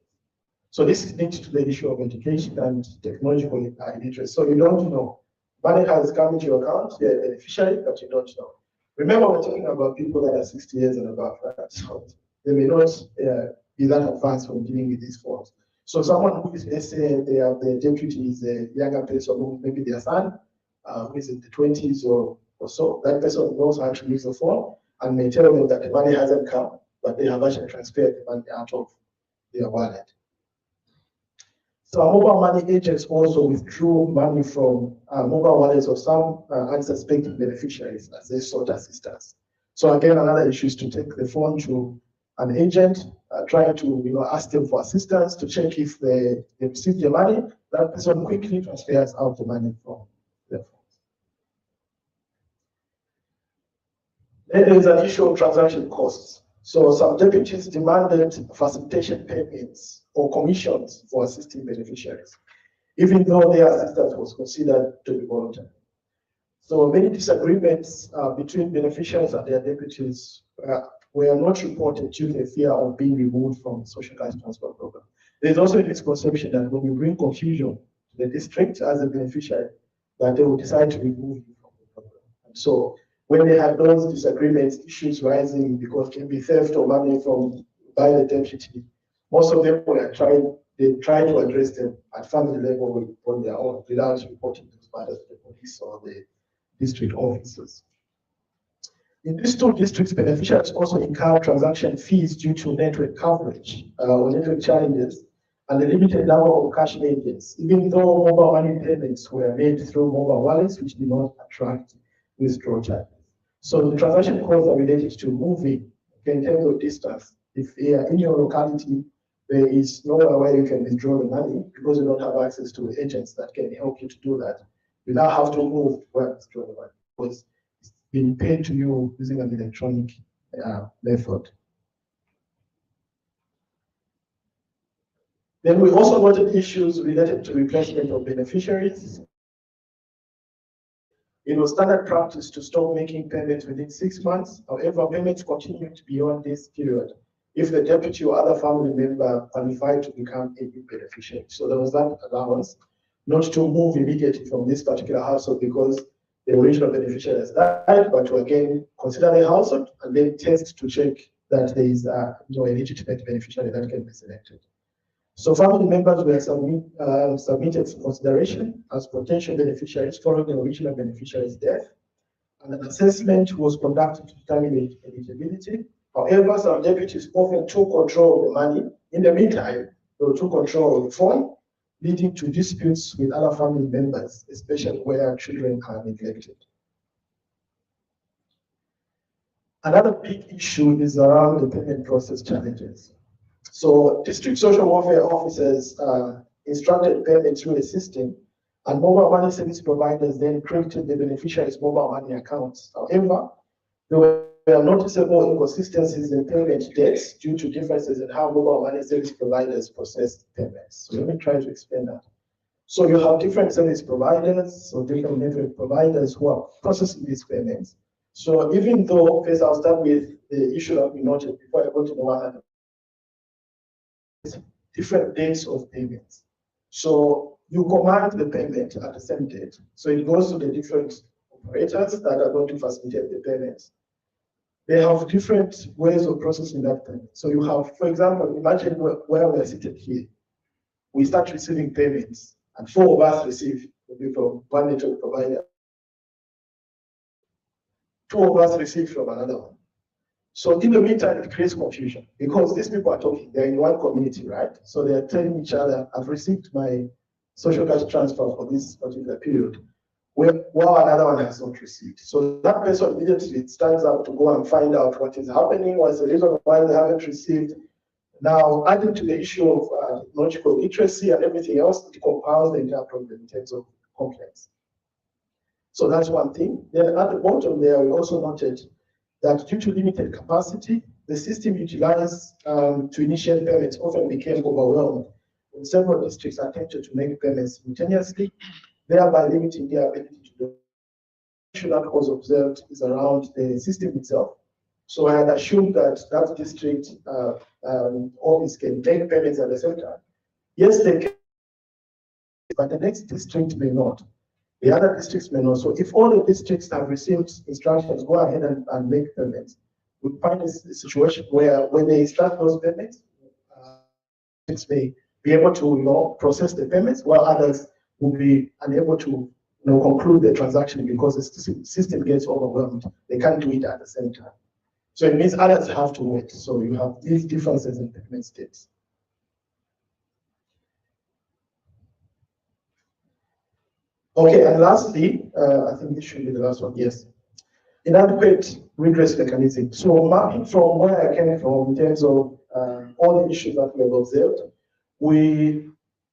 So this is linked to the issue of education and technological literacy. So you don't know. Money has come into your account, you're a beneficiary, but you don't know. Remember, we're talking about people that are 60 years and above, right? So they may not be that advanced from dealing with these forms. So someone who is, let's say, the deputy is a younger person, who maybe their son, who is in the 20s or so, that person knows how to use the phone and may tell them that the money hasn't come, but they have actually transferred the money out of their wallet. So mobile money agents also withdrew money from mobile wallets of some unsuspecting beneficiaries as they sought assistance. So again, another issue is to take the phone to an agent, trying to ask them for assistance to check if they received the money. That person quickly transfers out the money from their phones. Then there is an issue of transaction costs. So some deputies demanded facilitation payments or commissions for assisting beneficiaries, even though their assistance was considered to be voluntary. So many disagreements between beneficiaries and their deputies were not reported due to the fear of being removed from the social cash transfer program. There's also a misconception that when you bring confusion to the district as a beneficiary, that they will decide to remove you from the program. And so when they had those disagreements, issues rising because it can be theft or money by the deputy, most of them were trying to address them at family level on their own without reporting those matters to the police or the district officers. In these two districts, beneficiaries also incur transaction fees due to network coverage or network challenges and the limited number of cash agents, even though mobile money payments were made through mobile wallets, which did not attract withdrawal charges. So the transaction costs are related to moving in terms of distance. If in your locality, there is nowhere where you can withdraw the money because you don't have access to agents that can help you to do that, you now have to move where to withdraw the money because it's being paid to you using an electronic method. Then we also noted issues related to replacement of beneficiaries. It was standard practice to stop making payments within 6 months. However, payments continued beyond this period if the deputy or other family member qualified to become a new beneficiary. So there was that allowance not to move immediately from this particular household because the original beneficiary has died, but to again consider the household and then test to check that there is a legitimate beneficiary that can be selected. So family members were submitted for consideration as potential beneficiaries following the original beneficiary's death, and an assessment was conducted to determine eligibility. However, some deputies often took control of the money. In the meantime, they took control of the phone, leading to disputes with other family members, especially where children are neglected. Another big issue is around the payment process challenges. So district social welfare officers instructed payments through the system, And mobile money service providers then created the beneficiaries' mobile money accounts. However, there were noticeable inconsistencies in payment dates due to differences in how mobile money service providers process payments. So let me try to explain that. So you have different service providers, so different network providers who are processing these payments. So even though, first I'll start with the issue that we noted before I go to the one different dates of payments. So you command the payment at the same date. So it goes to the different operators that are going to facilitate the payments. They have different ways of processing that payment. So you have, for example, imagine where we're seated here. We start receiving payments, and 4 of us receive from one network provider. 2 of us receive from another one. So in the meantime, it creates confusion because these people are talking, they're in one community, right? So they're telling each other, I've received my social cash transfer for this particular period, while another one has not received. So that person immediately stands up to go and find out what is happening, what's the reason why they haven't received. Now, adding to the issue of technological literacy and everything else, it compounds the entire problem in terms of complaints. So that's one thing. Then at the bottom there, we also noted that due to limited capacity, the system utilized to initiate payments often became overwhelmed when several districts attempted to make payments simultaneously, thereby limiting their ability to do. The issue that was observed is around the system itself. So I had assumed that that district office can make payments at the same time. Yes, they can, but the next district may not. The other districts may not. So if all the districts have received instructions, go ahead and make payments. We find a situation where when they start those payments, may be able to process the payments, while others will be unable to conclude the transaction because the system gets overwhelmed. They can't do it at the same time. So it means others have to wait. So you have these differences in payment states. Okay, and lastly, I think this should be the last one, yes. Inadequate redress mechanism. So mapping from where I came from in terms of all the issues that we have observed, we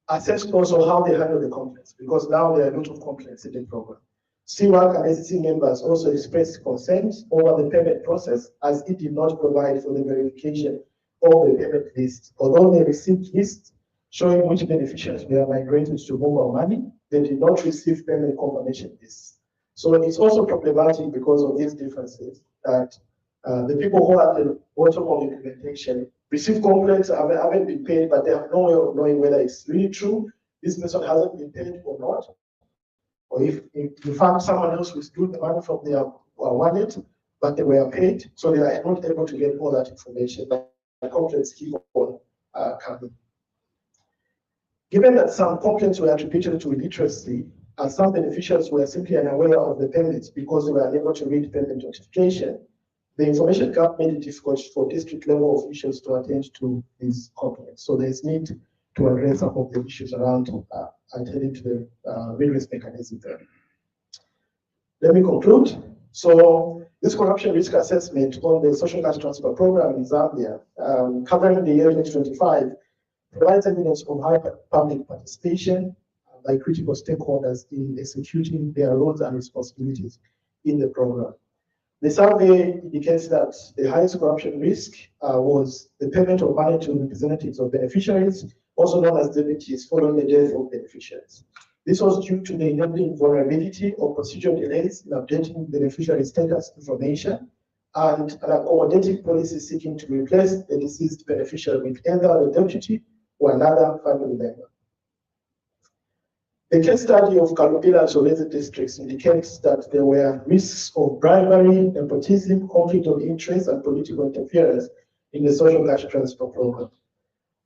assessed also how they handle the complaints, because now there are a lot of complaints in the program. CWAC and SEC members also expressed concern over the payment process as it did not provide for the verification of the payment list. Although they received lists showing which beneficiaries were migrated to mobile money, they did not receive payment confirmation lists. So it's also problematic because of these differences that the people who are at the bottom of implementation receive complaints, haven't been paid, but they have no way of knowing whether it's really true, this person hasn't been paid or not. Or if in fact someone else withdrew the money from their wallet, but they were paid, so they are not able to get all that information. But the complaints keep on coming. Given that some complaints were attributed to illiteracy, and some beneficiaries were simply unaware of the payments because they were unable to read payment notification, the information gap made it difficult for district level officials to attend to these complaints. So there's need to address some of the issues around attending to the redress mechanism there. Let me conclude. So this corruption risk assessment on the social cash transfer program in Zambia, covering the year 2025, provides evidence of high public participation by critical stakeholders in executing their roles and responsibilities in the program. The survey indicates that the highest corruption risk was the payment of money to representatives of beneficiaries, also known as deputies, following the death of beneficiaries. This was due to the enabling vulnerability or procedural delays in updating beneficiary status information and an accommodating policy seeking to replace the deceased beneficiary with either a deputy or another family member. The case study of Kalupila and Solwezi districts indicates that there were risks of bribery, nepotism, conflict of interest, and political interference in the social cash transfer program.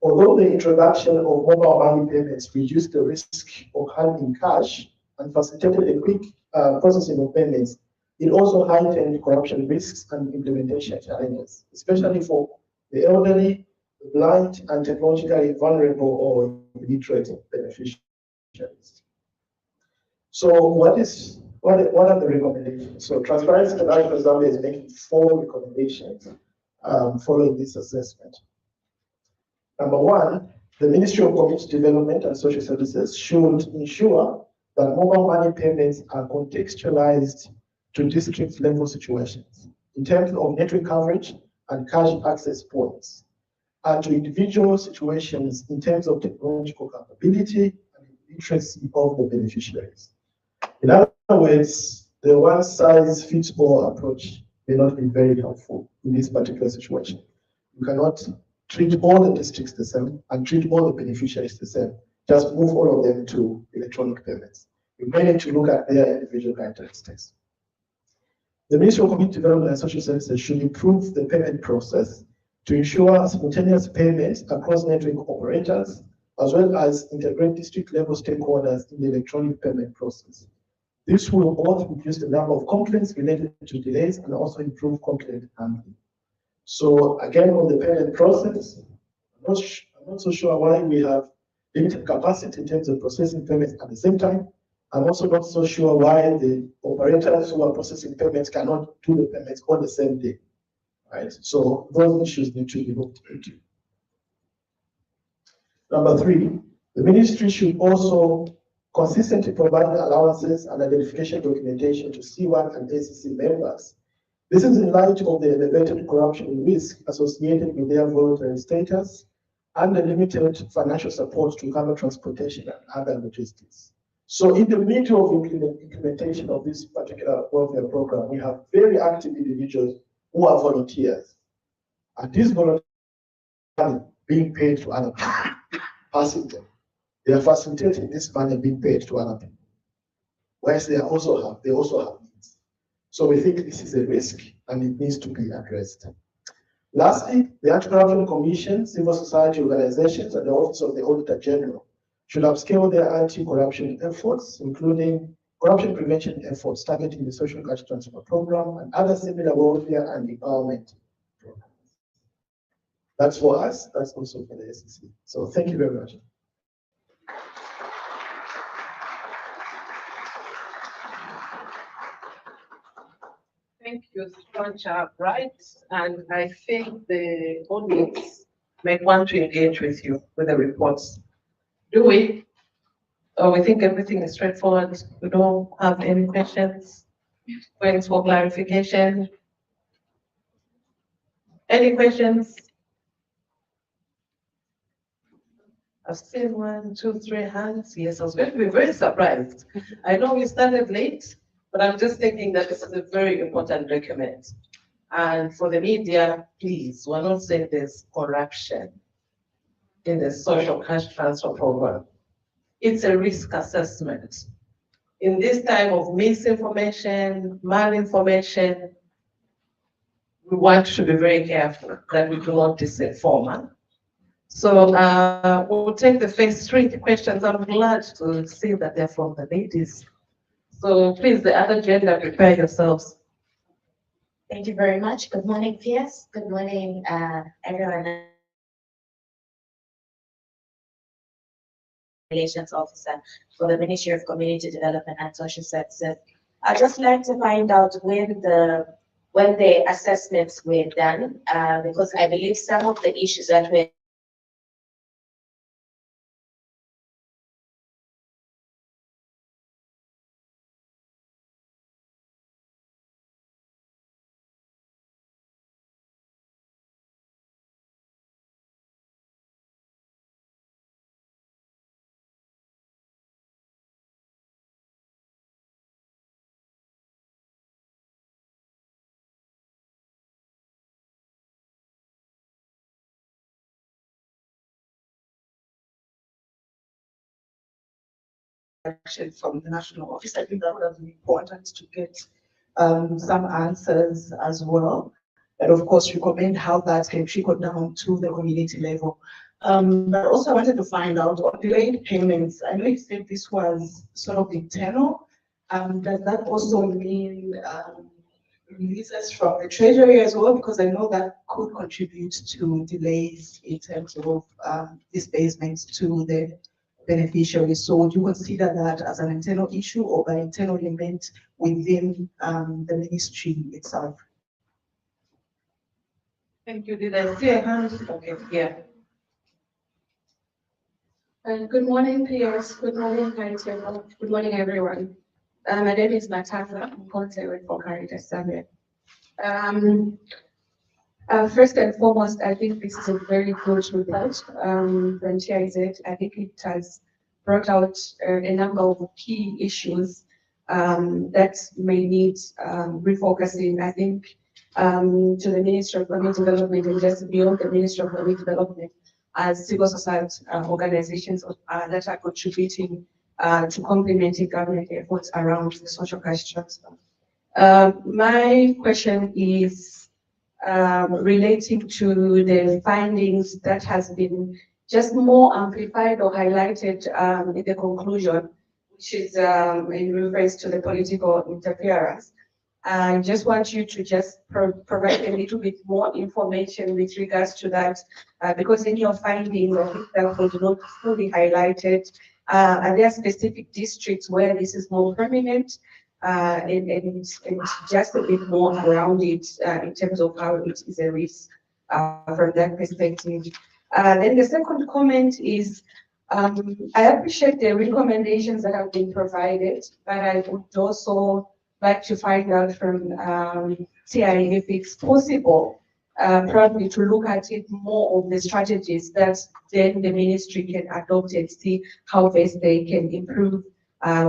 Although the introduction of mobile money payments reduced the risk of handling cash and facilitated a quick processing of payments, it also heightened corruption risks and implementation challenges, especially for the elderly, the blind, and technologically vulnerable or illiterate beneficiaries. So what are the recommendations? So Transparency International Zambia is making 4 recommendations following this assessment. Number 1, the Ministry of Community Development and Social Services should ensure that mobile money payments are contextualized to district level situations in terms of network coverage and cash access points, and to individual situations in terms of technological capability and literacy of the beneficiaries. In other words, the one-size-fits-all approach may not be very helpful in this particular situation. You cannot treat all the districts the same and treat all the beneficiaries the same. Just move all of them to electronic payments. You may need to look at their individual characteristics. The Ministry of Community Development and Social Services should improve the payment process to ensure simultaneous payments across network operators, as well as integrate district level stakeholders in the electronic payment process. This will both reduce the number of complaints related to delays and also improve complaint handling. So again, on the payment process, I'm not so sure why we have limited capacity in terms of processing payments at the same time. I'm also not so sure why the operators who are processing payments cannot do the payments on the same day, right? So those issues need to be looked into. Number three, the ministry should also consistently provide allowances and identification documentation to C1 and ACC members. This is in light of the elevated corruption risk associated with their voluntary status and the limited financial support to cover transportation and other logistics. So in the middle of implementation of this particular welfare program, we have very active individuals who are volunteers. And these volunteers are being paid to other people, passing them. They are facilitating this money being paid to other people. Whereas they also have needs. So we think this is a risk and it needs to be addressed. Lastly, the Anti-Corruption Commission, civil society organizations, and the Office of the Auditor General should upscale their anti-corruption efforts, including corruption prevention efforts targeting the social cash transfer program and other similar welfare and empowerment programs. That's for us, that's also for the SEC. So thank you very much.
Thank you so much, Bright. And I think the audience might want to engage with you with the reports. Do we? Or we think everything is straightforward? We don't have any questions? Points for clarification? Any questions? I've seen 1, 2, 3 hands. Yes, I was going to be very surprised. I know we started late, but I'm just thinking that this is a very important document. And for the media, please, we're not saying there's corruption in the social cash transfer program. It's a risk assessment. In this time of misinformation, malinformation, we want to be very careful that we do not disinform. So we'll take the first 3 questions. I'm glad to see that they're from the ladies. So please, the other gender, prepare yourselves.
Thank you very much. Good morning, Piers. Good morning, everyone. Relations Officer for the Ministry of Community Development and Social Services. I'd just like to find out when the assessments were done, because I believe some of the issues that were
from the national office. I think that would have been important to get some answers as well. And of course, recommend how that can trickle down to the community level. But also I wanted to find out on delayed payments. I know you said this was sort of internal. Does that also mean releases from the treasury as well? Because I know that could contribute to delays in terms of disbursements to the beneficiaries. So would you consider that as an internal issue or by internal element within the ministry itself?
Thank you. Did I see a hand? Okay, yeah.
Good morning, PS. Good morning, Caritas. Good morning, everyone. My name is Matata. I'm contact for Caritas Zambia. First and foremost, I think this is a very good report from TIZ. I think it has brought out a number of key issues that may need refocusing. I think to the Ministry of Community Development and just beyond the Ministry of Community Development, as civil society organizations that are contributing to complementing government efforts around the social questions. My question is relating to the findings that has been just more amplified or highlighted in the conclusion, which is in reference to the political interference. I just want you to just provide a little bit more information with regards to that, because in your findings, I think that was not fully highlighted. Are there specific districts where this is more prominent, and just a bit more around it in terms of how it is a risk from that perspective? Then the second comment is, I appreciate the recommendations that have been provided, but I would also like to find out from TIA if it's possible, probably to look at it more of the strategies that then the ministry can adopt and see how best they can improve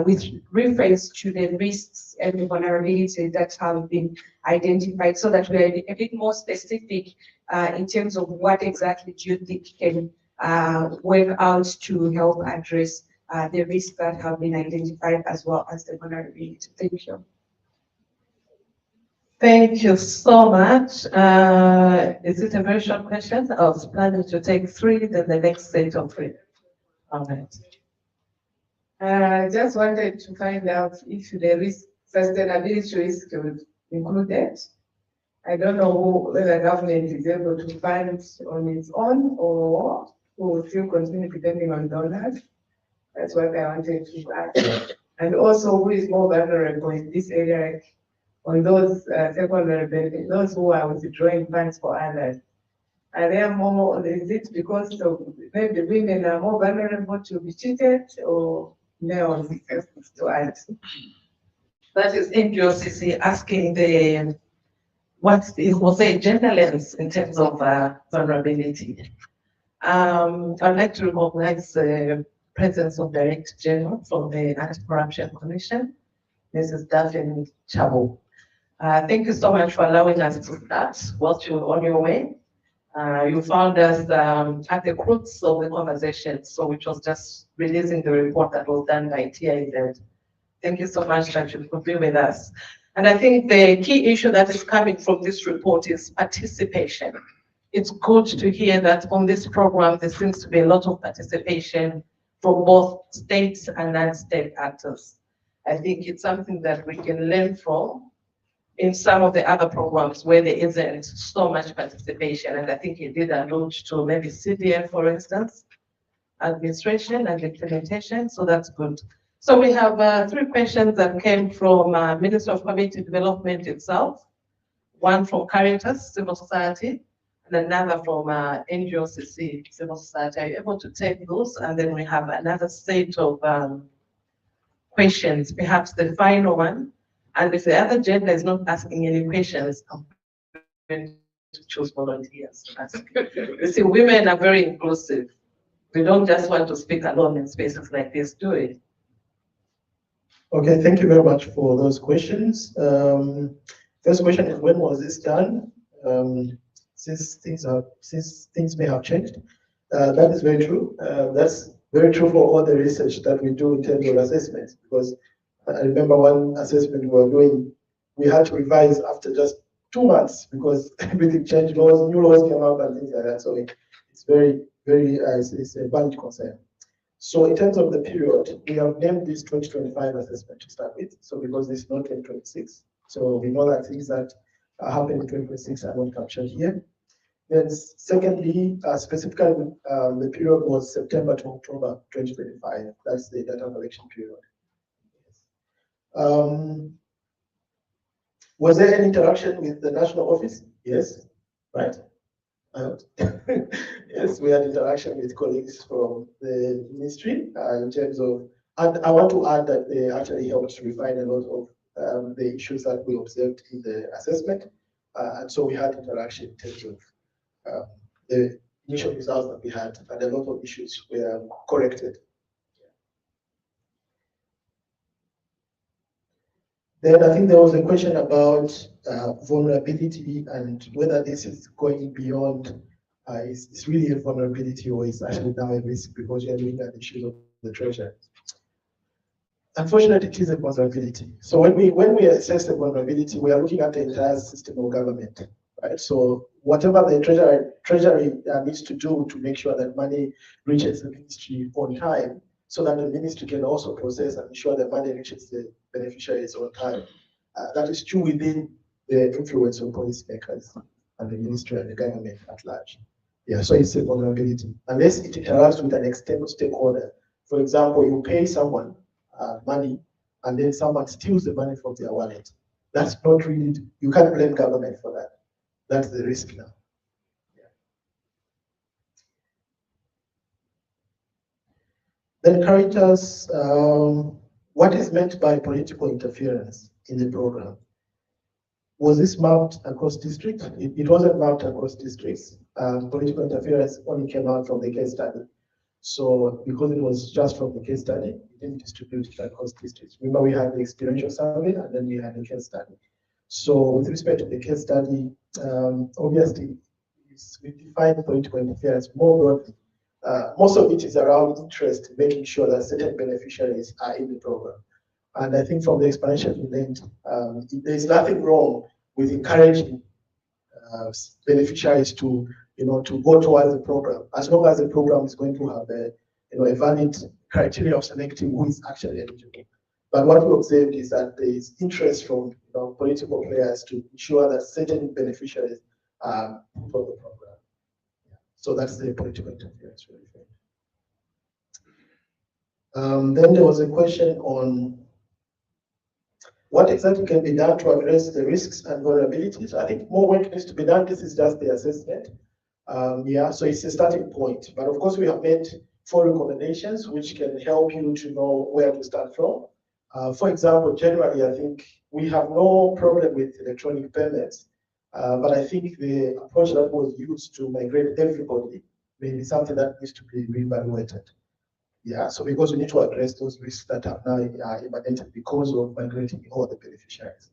with reference to the risks and the vulnerabilities that have been identified, so that we are a bit more specific in terms of what exactly do you think can work out to help address the risks that have been identified as well as the vulnerability. Thank you.
Thank you so much. Is it a very short question? I was planning to take 3, then the next set of 3. All right.
I just wanted to find out if the risk, sustainability risk would include that. I don't know whether government is able to fund on its own or will still continue depending on donors. That's what I wanted to ask. And also, who is more vulnerable in this area, on those secondary benefits, those who are withdrawing funds for others? Are there more, is it because of maybe women are more vulnerable to be cheated, or males to add?
That is NGOCC asking the, what is, was a gender lens in terms of vulnerability. I'd like to recognize the presence of Director General from the Anti-Corruption Commission, Mrs. Daphne Chabo. Thank you so much for allowing us to start whilst you're on your way. You found us at the crux of the conversation, so which was just releasing the report that was done by TIZ. Thank you so much that you could be with us. And I think the key issue that is coming from this report is participation. It's good to hear that on this program, there seems to be a lot of participation from both states and non-state actors. I think it's something that we can learn from in some of the other programs where there isn't so much participation. And I think you did allude to maybe CDF, for instance, administration and implementation, so that's good. So we have 3 questions that came from Ministry of Community Development itself, one from Caritas, Civil Society, and another from NGOCC, Civil Society. Are you able to take those? And then we have another set of questions, perhaps the final one. And if the other gender is not asking any questions, I'm going to choose volunteers to ask. You see, women are very inclusive. We don't just want to speak alone in spaces like this, do it.
Okay, thank you very much for those questions. First question is, when was this done? Since things may have changed. That is very true. That's very true for all the research that we do in terms of assessments, because I remember one assessment we were doing, we had to revise after just 2 months because everything changed, new laws came up and things like that. So it's very, it's a valid concern. So in terms of the period, we have named this 2025 assessment to start with. So because it's not 2026, so we know that things that happen in 2026 are not captured here. Then secondly, specifically, the period was September to October 2025. That's the data collection period. Was there any interaction with the national office? Yes, right. Yes, we had interaction with colleagues from the ministry in terms of, and I want to add that they actually helped refine a lot of the issues that we observed in the assessment. And so we had interaction in terms of the initial results that we had, and a lot of issues were corrected. Then I think there was a question about vulnerability and whether this is going beyond, it's really a vulnerability or it's actually now a risk because you're looking at the issues of the treasury. Unfortunately, it is a vulnerability. So when we assess the vulnerability, we are looking at the entire system of government, right? So whatever the treasury needs to do to make sure that money reaches the ministry on time, so that the ministry can also process and ensure that money reaches the beneficiaries on time. That is true within the influence of policymakers and the ministry and the government at large. Yeah, so it's a vulnerability. Unless it interacts with an external stakeholder. For example, you pay someone money and then someone steals the money from their wallet. That's not really, you can't blame government for that. That's the risk now. Then Caritas, what is meant by political interference in the program? Was this mapped across districts? It wasn't mapped across districts. Political interference only came out from the case study. So because it was just from the case study, we didn't distribute it across districts. Remember, we had the experiential survey and then we had the case study. So with respect to the case study, obviously, we define political interference more broadly. Most of it is around interest, making sure that certain beneficiaries are in the program. And I think from the explanation you made, there's nothing wrong with encouraging beneficiaries to, to go towards the program, as long as the program is going to have a valid criteria of selecting who is actually eligible. But what we observed is that there is interest from political players to ensure that certain beneficiaries are put on the program. So that's the political interference. Then there was a question on what exactly can be done to address the risks and vulnerabilities. I think more work needs to be done. This is just the assessment. So it's a starting point. But of course, we have made 4 recommendations which can help you to know where to start from. For example, generally, I think we have no problem with electronic payments, but I think the approach that was used to migrate everybody may be something that needs to be reevaluated. Yeah, so because we need to address those risks that are now emanated because of migrating all the beneficiaries.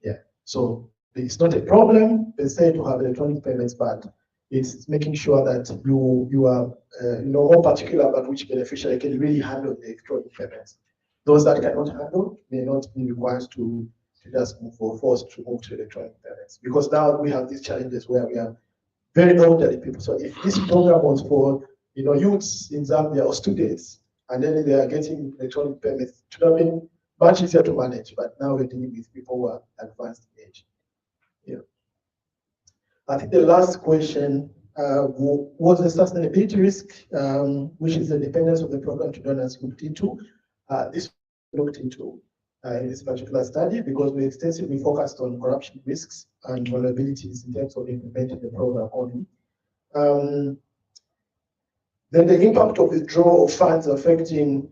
Yeah, so it's not a problem per se to have electronic payments, but it's making sure that you are more particular about which beneficiary can really handle the electronic payments. Those that cannot handle may not be required to just move or forced to move to electronic payments, because now we have these challenges where we have very elderly people. So if this program was for youths in Zambia or students, and then they are getting electronic payments, it would have been much easier to manage. But now we're dealing with people who are advanced in age. Yeah. I think the last question was the sustainability risk, which is the dependence of the program to donors looked into. This looked into in this particular study because we extensively focused on corruption risks and vulnerabilities in terms of implementing the program only. Then the impact of withdrawal of funds affecting,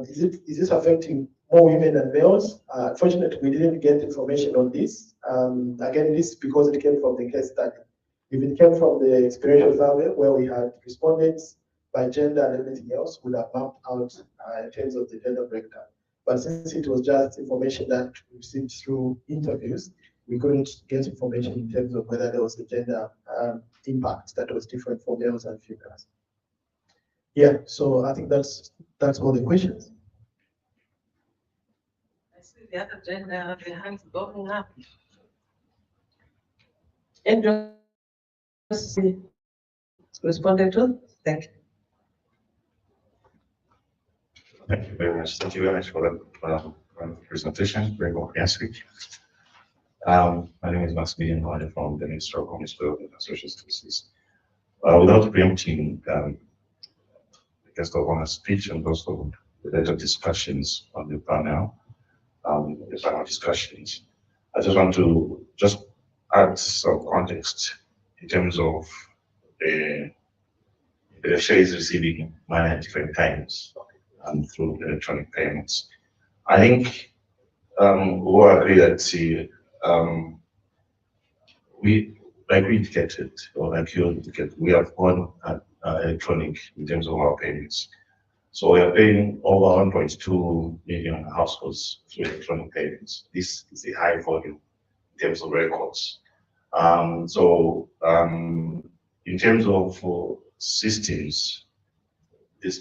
is this affecting more women than males? Fortunately, we didn't get information on this. Again, this because it came from the case study. If it came from the experiential survey where we had respondents by gender and everything else, would have mapped out in terms of the gender breakdown. But since it was just information that we received through interviews, we couldn't get information in terms of whether there was a gender impact that was different for males and females. Yeah, so I think that's all the questions.
I see the other gender, the hands going up. And just responded to. Thank you.
Thank you very much. Thank you very much for the presentation. Very comprehensive. My name is Maximilian Harder from the Ministry of Homeless Development and Social Services. Without preempting the guest of honor speech and also the later discussions on the panel, the panel discussions, I just want to add some context in terms of the beneficiary is receiving money at different times through electronic payments. I think we'll agree that we, like we indicated, or like you indicated, we have gone electronic in terms of our payments. So we are paying over 1.2 million households through electronic payments. This is a high volume in terms of records. In terms of systems,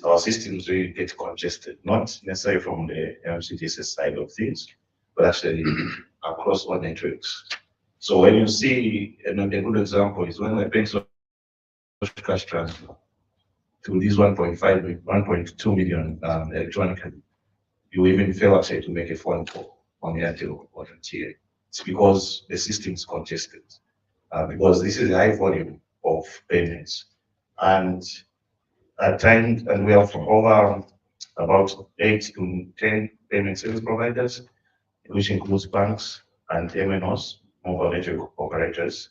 our systems really get congested, not necessarily from the MCDSS side of things, but actually across all networks. So when you see, and a good example is when we're paying social cash transfer to these 1.2 million electronically, you even fail actually to make a phone call on Airtel or TA. It's because the system is congested, because this is a high volume of payments. And at times, and we have over about 8 to 10 payment service providers, which includes banks and MNOs, mobile network operators,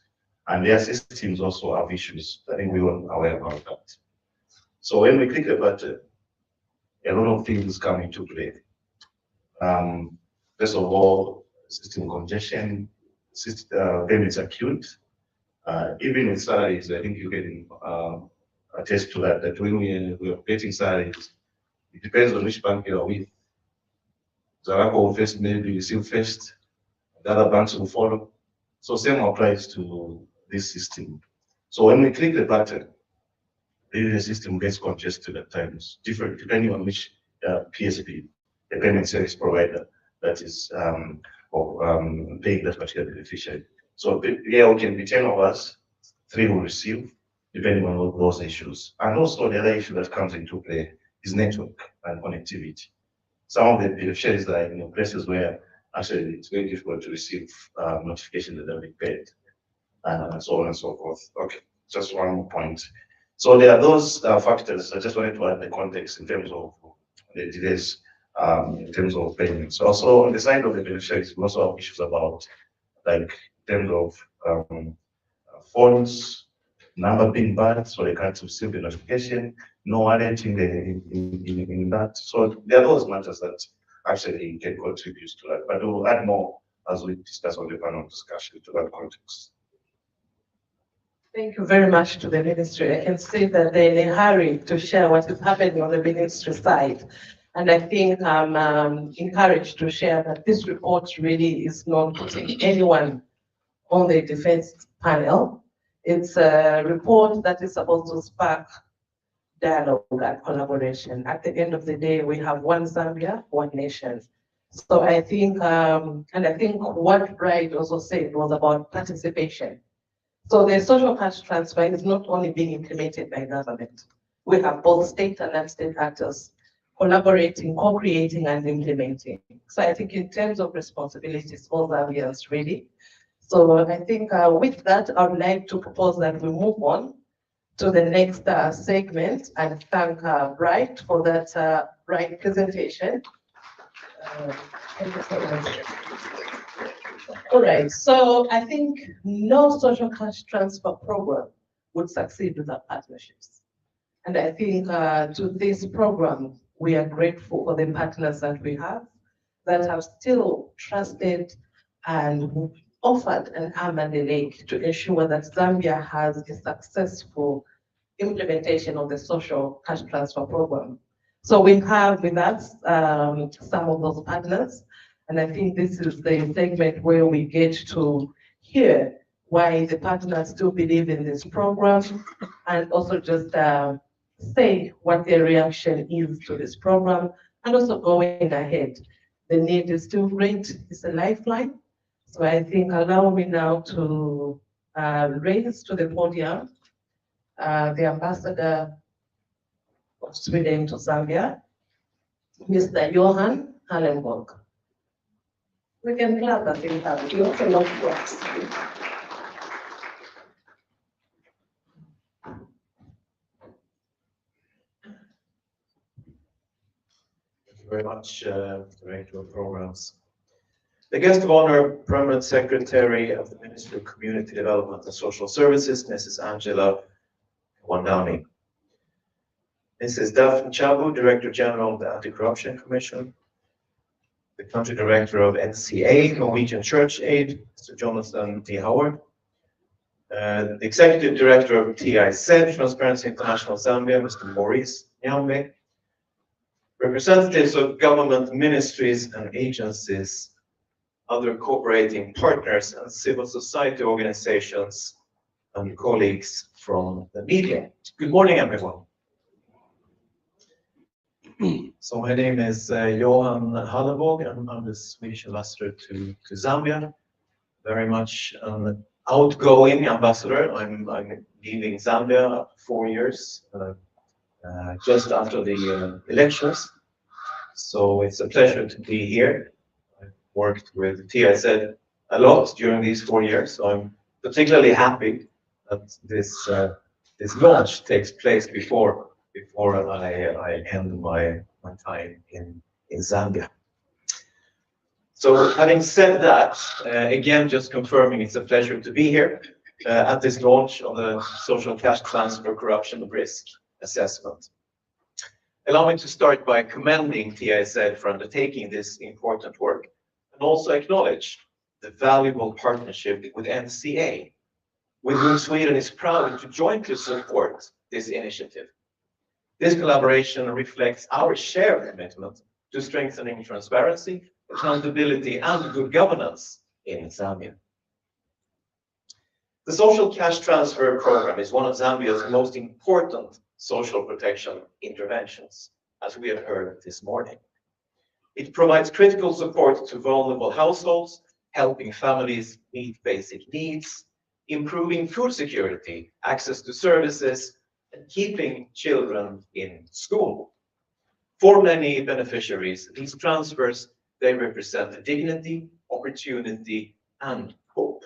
and their systems also have issues. I think we were aware about that. So when we click a button, a lot of things come into play. First of all, system congestion, payments are queued. Even with salaries, I think you can attest to that, that when we are getting salaries, it depends on which bank you are with. Zaraco will first maybe receive first, the other banks will follow. So same applies to this system. So when we click the button, the system gets congested at times, different depending on which PSP, the payment service provider, that is paying that particular beneficiary. So here we can be 10 of us, 3 will receive, depending on all those issues. And also the other issue that comes into play is network and connectivity. Some of the beneficiaries are in places where actually it's very difficult to receive notification that they've been paid, and so on and so forth. Okay, just one more point. So there are those factors. I just wanted to add the context in terms of the delays, in terms of payments. Also on the side of the beneficiaries, we also have issues about, like, in terms of phones, number being bad, so they can't receive the notification, no wallet in that. So there are those matters that actually can contribute to that. But we'll add more as we discuss on the panel discussion to that context.
Thank you very much to the ministry. I can see that they're in a hurry to share what is happening on the ministry side. And I think I'm encouraged to share that this report really is not putting anyone on the defense panel. It's a report that is supposed to spark dialogue and collaboration. At the end of the day, we have one Zambia, one nation. So I think, and I think what Bright also said was about participation. So the social cash transfer is not only being implemented by government. We have both state and non-state actors collaborating, co-creating and implementing. So I think in terms of responsibilities, all Zambians really. So I think with that, I would like to propose that we move on to the next segment and thank Bright for that Bright presentation. Thank you so much. All right, so I think no social cash transfer program would succeed without partnerships. And I think to this program, we are grateful for the partners that we have that have still trusted and offered an arm and a leg to ensure that Zambia has a successful implementation of the social cash transfer program. So we have with us some of those partners. And I think this is the segment where we get to hear why the partners still believe in this program and also just say what their reaction is to this program and also going ahead. The need is still great, it's a lifeline. So I think allow me now to raise to the podium the ambassador of Sweden to Zambia, Mr. Johan Hallenborg. We can clap that in time. You also love works.
Thank you very much, Director of Programs. The guest of honor, Permanent Secretary of the Ministry of Community Development and Social Services, Mrs. Angela one down here. Mrs. Daphne Chabu, Director General of the Anti-Corruption Commission. The Country Director of NCA, Norwegian Church Aid, Mr. Jonathan D. Howard. The Executive Director of TIZ, Transparency International Zambia, Mr. Maurice Nyambe. Representatives of government ministries and agencies, other cooperating partners and civil society organizations, and colleagues from the media. Good morning, everyone. So my name is Johan Hallenborg, and I'm the Swedish ambassador to Zambia. Very much an outgoing ambassador. I'm leaving Zambia 4 years, just after the elections. So it's a pleasure to be here. I've worked with TIZ a lot during these 4 years, so I'm particularly happy that this launch takes place before I end my time in Zambia. So having said that, again, just confirming it's a pleasure to be here at this launch of the Social Cash Transfer Corruption Risk Assessment. Allow me to start by commending TIZ for undertaking this important work and also acknowledge the valuable partnership with NCA, with whom Sweden is proud to jointly support this initiative. This collaboration reflects our shared commitment to strengthening transparency, accountability, and good governance in Zambia. The Social Cash Transfer Program is one of Zambia's most important social protection interventions, as we have heard this morning. It provides critical support to vulnerable households, helping families meet basic needs, improving food security, access to services, and keeping children in school. For many beneficiaries, these transfers, they represent dignity, opportunity, and hope.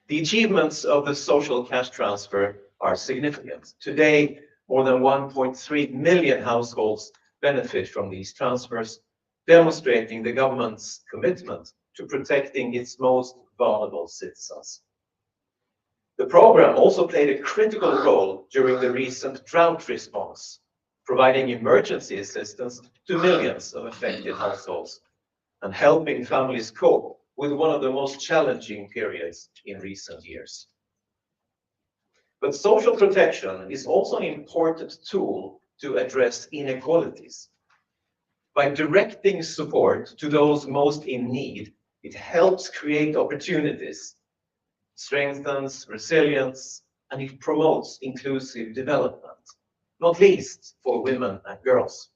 The achievements of the social cash transfer are significant. Today, more than 1.3 million households benefit from these transfers, demonstrating the government's commitment to protecting its most vulnerable citizens. The program also played a critical role during the recent drought response, providing emergency assistance to millions of affected households and helping families cope with one of the most challenging periods in recent years. But social protection is also an important tool to address inequalities. By directing support to those most in need, it helps create opportunities, strengthens resilience, and it promotes inclusive development, not least for women and girls.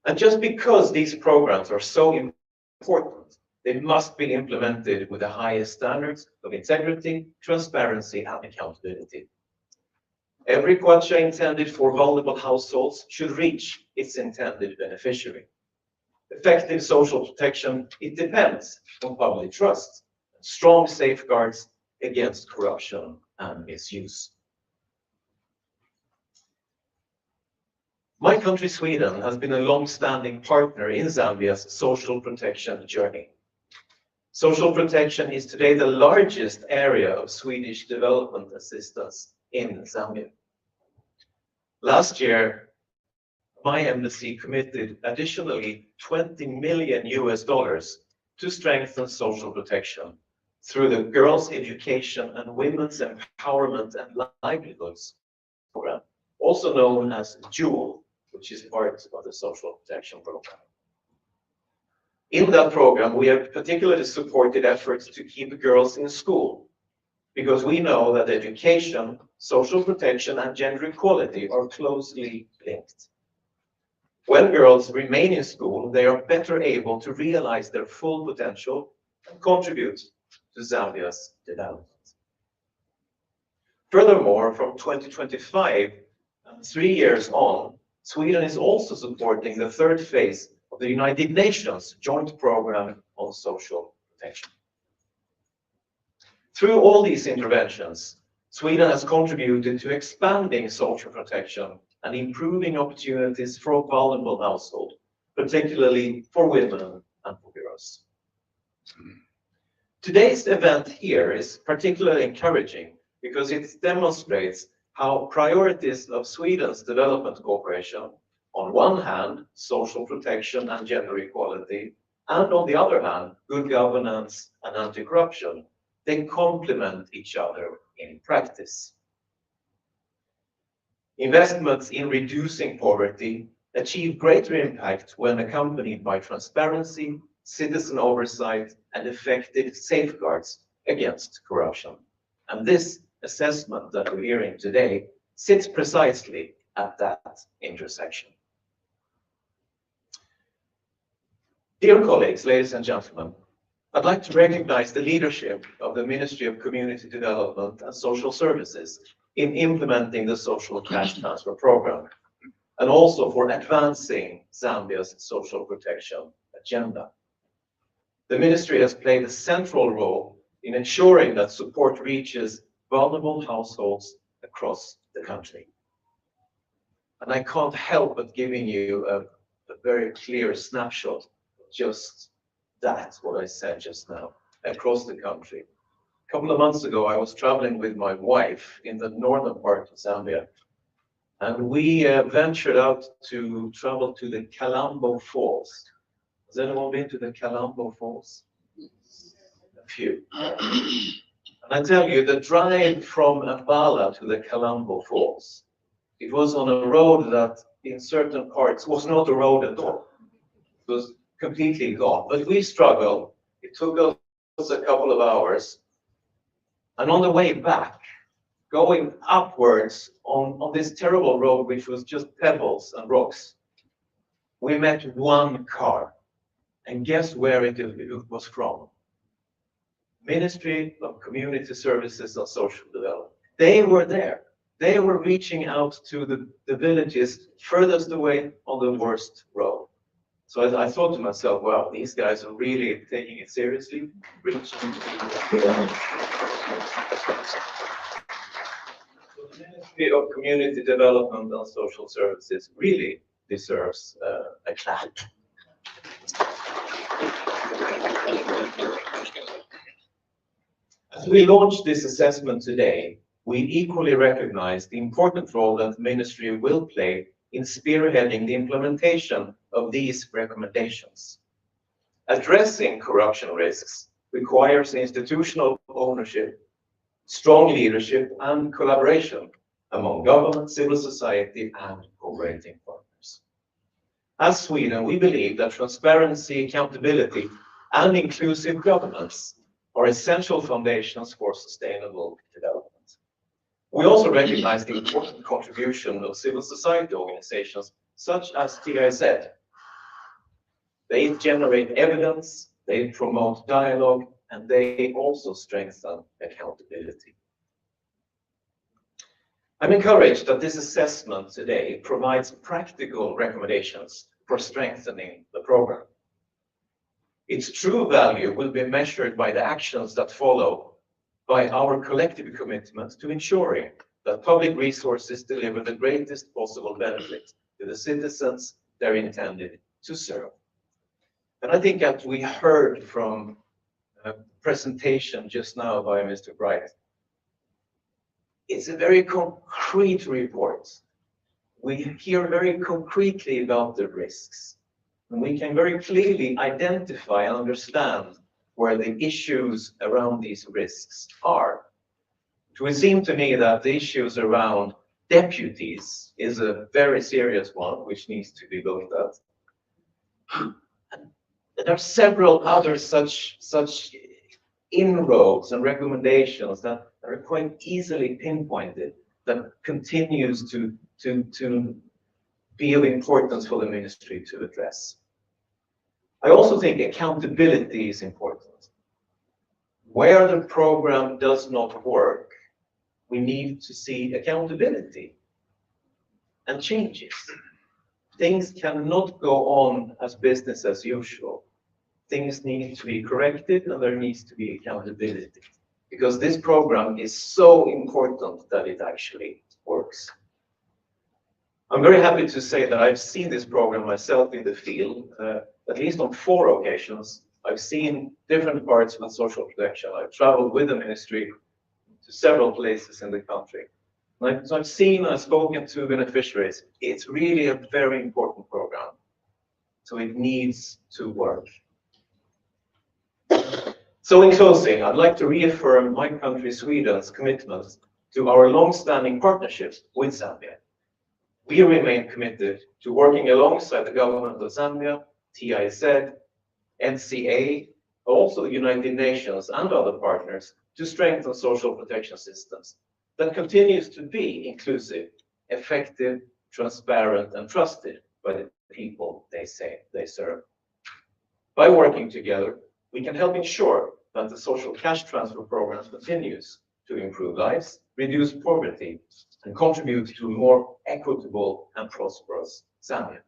And just because these programs are so important, they must be implemented with the highest standards of integrity, transparency, and accountability. Every kwacha intended for vulnerable households should reach its intended beneficiary. Effective social protection, it depends on public trust and strong safeguards against corruption and misuse. My country, Sweden, has been a long-standing partner in Zambia's social protection journey. Social protection is today the largest area of Swedish development assistance in Zambia. Last year, my embassy committed additionally $20 million to strengthen social protection through the Girls' Education and Women's Empowerment and Livelihoods program, also known as JEWEL, which is part of the social protection program. In that program, we have particularly supported efforts to keep girls in school, because we know that education, social protection, and gender equality are closely linked. When girls remain in school, they are better able to realize their full potential and contribute to Zambia's development. Furthermore, from 2025 and 3 years on, Sweden is also supporting the third phase of the United Nations Joint Program on Social Protection. Through all these interventions, Sweden has contributed to expanding social protection and improving opportunities for vulnerable households, particularly for women and for girls. Today's event here is particularly encouraging because it demonstrates how priorities of Sweden's development cooperation, on one hand, social protection and gender equality, and on the other hand, good governance and anti-corruption, they complement each other in practice. Investments in reducing poverty achieve greater impact when accompanied by transparency, citizen oversight, and effective safeguards against corruption. And this assessment that we're hearing today sits precisely at that intersection. Dear colleagues, ladies and gentlemen, I'd like to recognize the leadership of the Ministry of Community Development and Social Services in implementing the social cash transfer program, and also for advancing Zambia's social protection agenda. The ministry has played a central role in ensuring that support reaches vulnerable households across the country. And I can't help but giving you a very clear snapshot of just that, what I said just now, across the country. A couple of months ago, I was traveling with my wife in the northern part of Zambia, and we ventured out to travel to the Kalambo Falls. Has anyone been to the Kalambo Falls? A few. And I tell you, the drive from Mbala to the Kalambo Falls, it was on a road that in certain parts was not a road at all. It was completely gone. But we struggled. It took us a couple of hours. And on the way back, going upwards on this terrible road, which was just pebbles and rocks, we met one car. And guess where it was from? Ministry of Community Services and Social Development. They were there. They were reaching out to the villages furthest away on the worst road. So I thought to myself, wow, these guys are really taking it seriously. Reaching the Ministry of Community Development and Social Services really deserves a clap. As we launch this assessment today, we equally recognize the important role that the ministry will play in spearheading the implementation of these recommendations. Addressing corruption risks requires institutional ownership, strong leadership, and collaboration among government, civil society, and cooperating partners. As Sweden, we believe that transparency, accountability, and inclusive governance are essential foundations for sustainable development. We also recognize the important contribution of civil society organizations such as TIZ. They generate evidence, they promote dialogue, and they also strengthen accountability. I'm encouraged that this assessment today provides practical recommendations for strengthening the program. Its true value will be measured by the actions that follow by our collective commitment to ensuring that public resources deliver the greatest possible benefit to the citizens they're intended to serve. And I think that we heard from a presentation just now by Mr. Bright. It's a very concrete report. We hear very concretely about the risks. And we can very clearly identify and understand where the issues around these risks are. It would seem to me that the issues around deputies is a very serious one, which needs to be looked at. And there are several other such inroads and recommendations that are quite easily pinpointed that continues to be of importance for the ministry to address. I also think accountability is important. Where the program does not work, we need to see accountability and changes. Things cannot go on as business as usual. Things need to be corrected and there needs to be accountability, because this program is so important that it actually works. I'm very happy to say that I've seen this program myself in the field, at least on 4 occasions. I've seen different parts with social protection. I've traveled with the ministry to several places in the country. So I've seen and spoken to beneficiaries. It's really a very important program. So it needs to work. So in closing, I'd like to reaffirm my country, Sweden's commitment to our long-standing partnerships with Zambia. We remain committed to working alongside the government of Zambia, TIZ, NCA, also the United Nations and other partners to strengthen social protection systems that continues to be inclusive, effective, transparent, and trusted by the people they say they serve. By working together, we can help ensure that the social cash transfer program continues to improve lives, reduce poverty, and contribute to a more equitable and prosperous Zambia.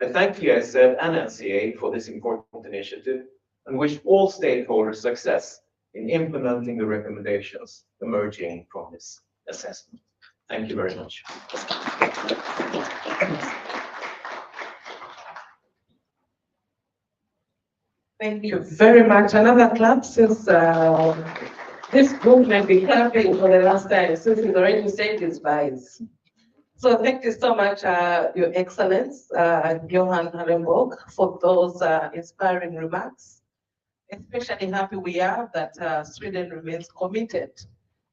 I thank TIZ and NCA for this important initiative and wish all stakeholders success in implementing the recommendations emerging from this assessment. Thank you very much.
Thank you very much. Another clap since this group may be clapping for the last time since it's already said its buys. So thank you so much, Your Excellence, Johan Harenborg, for those inspiring remarks. Especially happy we are that Sweden remains committed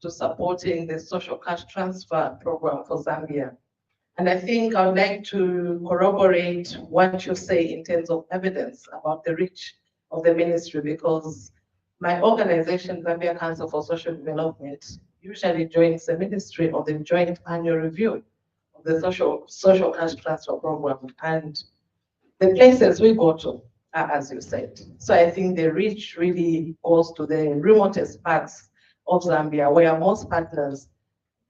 to supporting the social cash transfer program for Zambia. And I think I would like to corroborate what you say in terms of evidence about the reach of the ministry, because my organization, Zambia Council for Social Development, usually joins the ministry of the joint annual review of the social cash transfer program. And the places we go to are, as you said. So I think the reach really goes to the remotest parts of Zambia, where most partners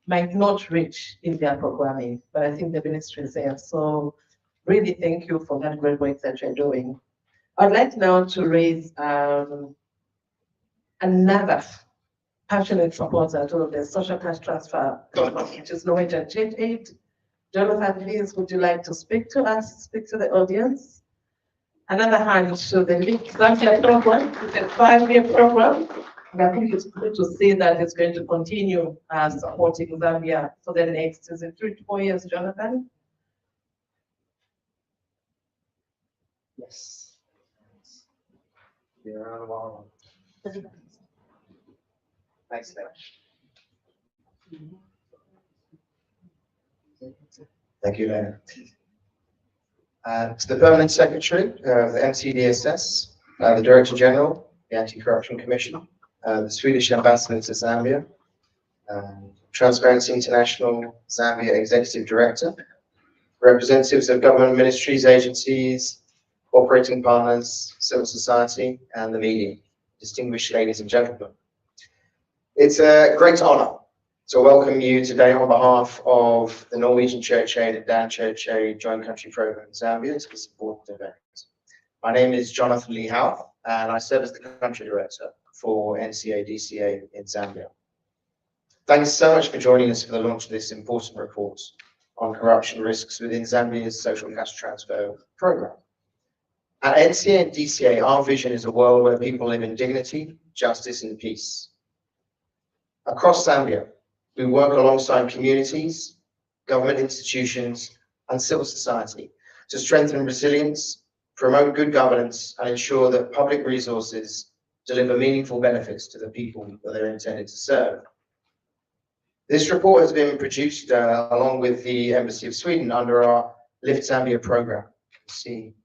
might not reach in their programming, but I think the ministry is there. So really thank you for that great work that you're doing. I'd like now to raise another passionate supporter to the social cash transfer program, which is Norwegian Church Aid. Jonathan, please, would you like to speak to us, speak to the audience? Another hand to the Link Zambia program. It's a 5-year program. And I think it's good to see that it's going to continue supporting Zambia for the next, is it 3 to 4 years, Jonathan?
Yes. Yeah, wow. Thanks, Thank you, Lena. To the Permanent Secretary of the MCDSS, the Director General, the Anti-Corruption Commission, the Swedish Ambassador to Zambia, Transparency International Zambia Executive Director, representatives of government ministries, agencies, operating partners, civil society, and the media, distinguished ladies and gentlemen. It's a great honor to welcome you today on behalf of the Norwegian Church Aid and Dan Church Aid Joint Country Program in Zambia to this important event. My name is Jonathan Lee Howarth, and I serve as the Country Director for NCA-DCA in Zambia. Thanks so much for joining us for the launch of this important report on corruption risks within Zambia's social cash transfer program. At NCA and DCA, our vision is a world where people live in dignity, justice, and peace. Across Zambia, we work alongside communities, government institutions, and civil society to strengthen resilience, promote good governance, and ensure that public resources deliver meaningful benefits to the people that they're intended to serve. This report has been produced along with the Embassy of Sweden under our Lift Zambia program. See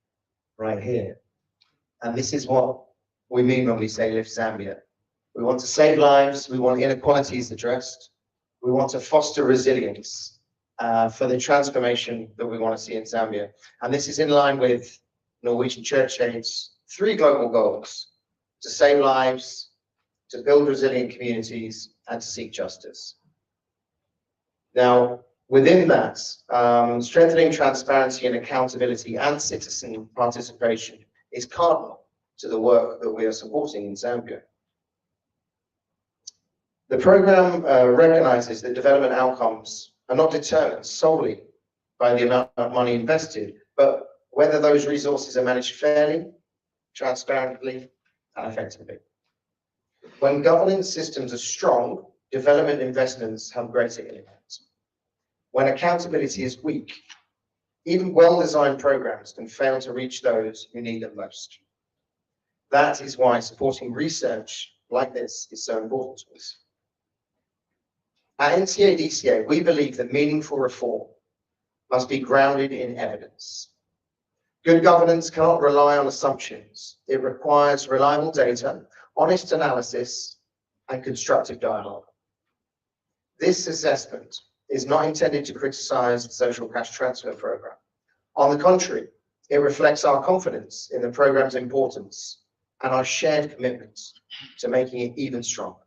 right here. And this is what we mean when we say Lift Zambia. We want to save lives, we want inequalities addressed, we want to foster resilience for the transformation that we want to see in Zambia. And this is in line with Norwegian Church Aid's 3 global goals: to save lives, to build resilient communities, and to seek justice. Now, within that, strengthening transparency and accountability and citizen participation is cardinal to the work that we are supporting in Zambia. The program recognizes that development outcomes are not determined solely by the amount of money invested, but whether those resources are managed fairly, transparently, and effectively. When governance systems are strong development investments have greater impact. When accountability is weak, even well-designed programs can fail to reach those who need them most. That is why supporting research like this is so important to us. At NCADCA, we believe that meaningful reform must be grounded in evidence. Good governance cannot rely on assumptions. It requires reliable data, honest analysis, and constructive dialogue. This assessment is not intended to criticize the social cash transfer program. On the contrary, it reflects our confidence in the program's importance and our shared commitments to making it even stronger.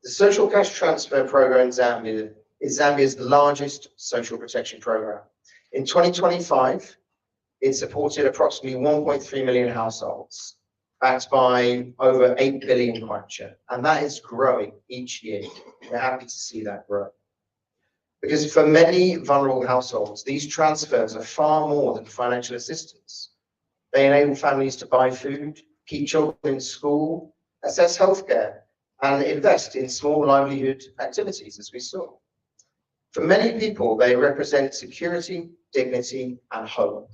The social cash transfer program in Zambia is Zambia's largest social protection program. In 2025, it supported approximately 1.3 million households, backed by over 8 billion kwacha, and that is growing each year. We're happy to see that grow. Because for many vulnerable households, these transfers are far more than financial assistance. They enable families to buy food, keep children in school, assess healthcare, and invest in small livelihood activities, as we saw. For many people, they represent security, dignity, and hope.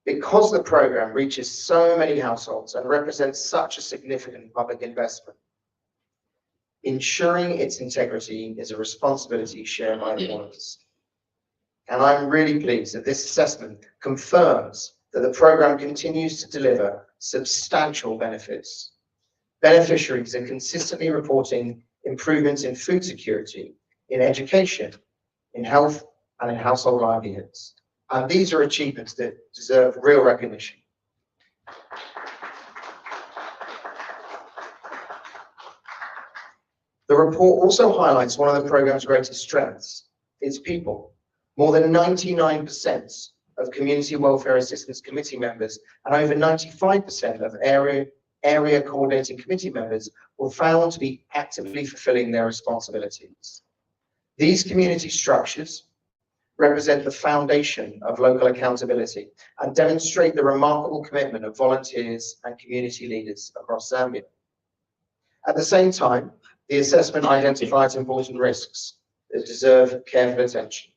Because the program reaches so many households and represents such a significant public investment, ensuring its integrity is a responsibility shared by all of us. And I'm really pleased that this assessment confirms that the program continues to deliver substantial benefits. Beneficiaries are consistently reporting improvements in food security, in education, in health, and in household livelihoods. And these are achievements that deserve real recognition. The report also highlights one of the program's greatest strengths, its people. More than 99% of Community Welfare Assistance Committee members and over 95% of area coordinating committee members were found to be actively fulfilling their responsibilities. These community structures represent the foundation of local accountability and demonstrate the remarkable commitment of volunteers and community leaders across Zambia. At the same time, the assessment identifies important risks that deserve careful attention.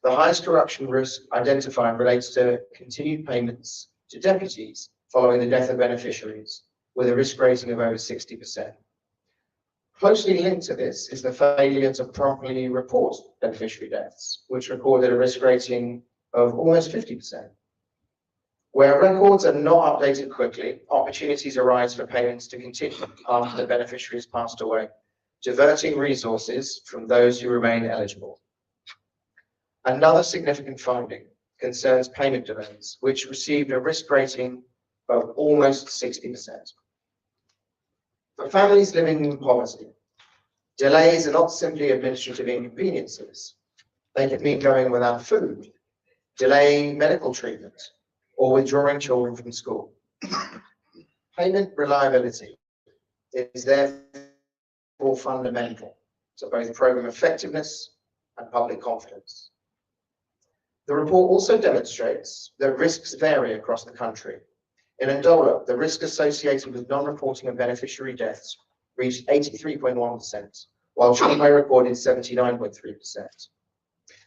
The highest corruption risk identified relates to continued payments to deputies following the death of beneficiaries, with a risk rating of over 60%. Closely linked to this is the failure to properly report beneficiary deaths, which recorded a risk rating of almost 50%. Where records are not updated quickly, opportunities arise for payments to continue after the beneficiary has passed away, diverting resources from those who remain eligible. Another significant finding concerns payment delays, which received a risk rating of almost 60%. For families living in poverty, delays are not simply administrative inconveniences. They can mean going without food, delaying medical treatment, or withdrawing children from school. Payment reliability is therefore fundamental to both program effectiveness and public confidence. The report also demonstrates that risks vary across the country. In Andola, the risk associated with non-reporting of beneficiary deaths reached 83.1%, while Chile recorded 79.3%.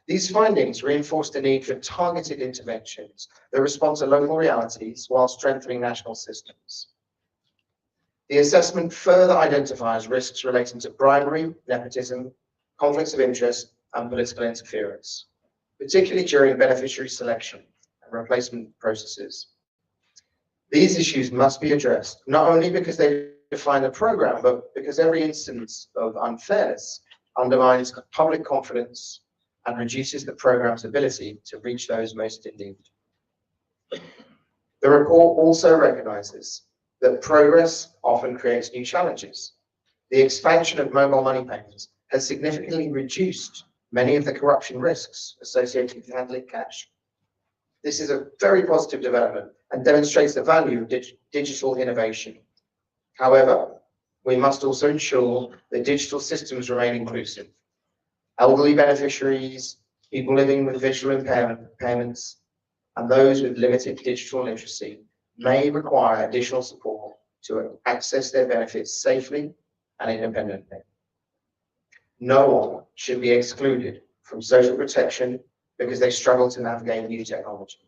These findings reinforce the need for targeted interventions that respond to local realities while strengthening national systems. The assessment further identifies risks relating to bribery, nepotism, conflicts of interest, and political interference, particularly during beneficiary selection and replacement processes. These issues must be addressed, not only because they define the program, but because every instance of unfairness undermines public confidence and reduces the program's ability to reach those most in need. The report also recognizes that progress often creates new challenges. The expansion of mobile money payments has significantly reduced many of the corruption risks associated with handling cash. This is a very positive development and demonstrates the value of digital innovation. However, we must also ensure that digital systems remain inclusive. Elderly beneficiaries, people living with visual impairments, and those with limited digital literacy may require additional support to access their benefits safely and independently. No one should be excluded from social protection because they struggle to navigate new technology.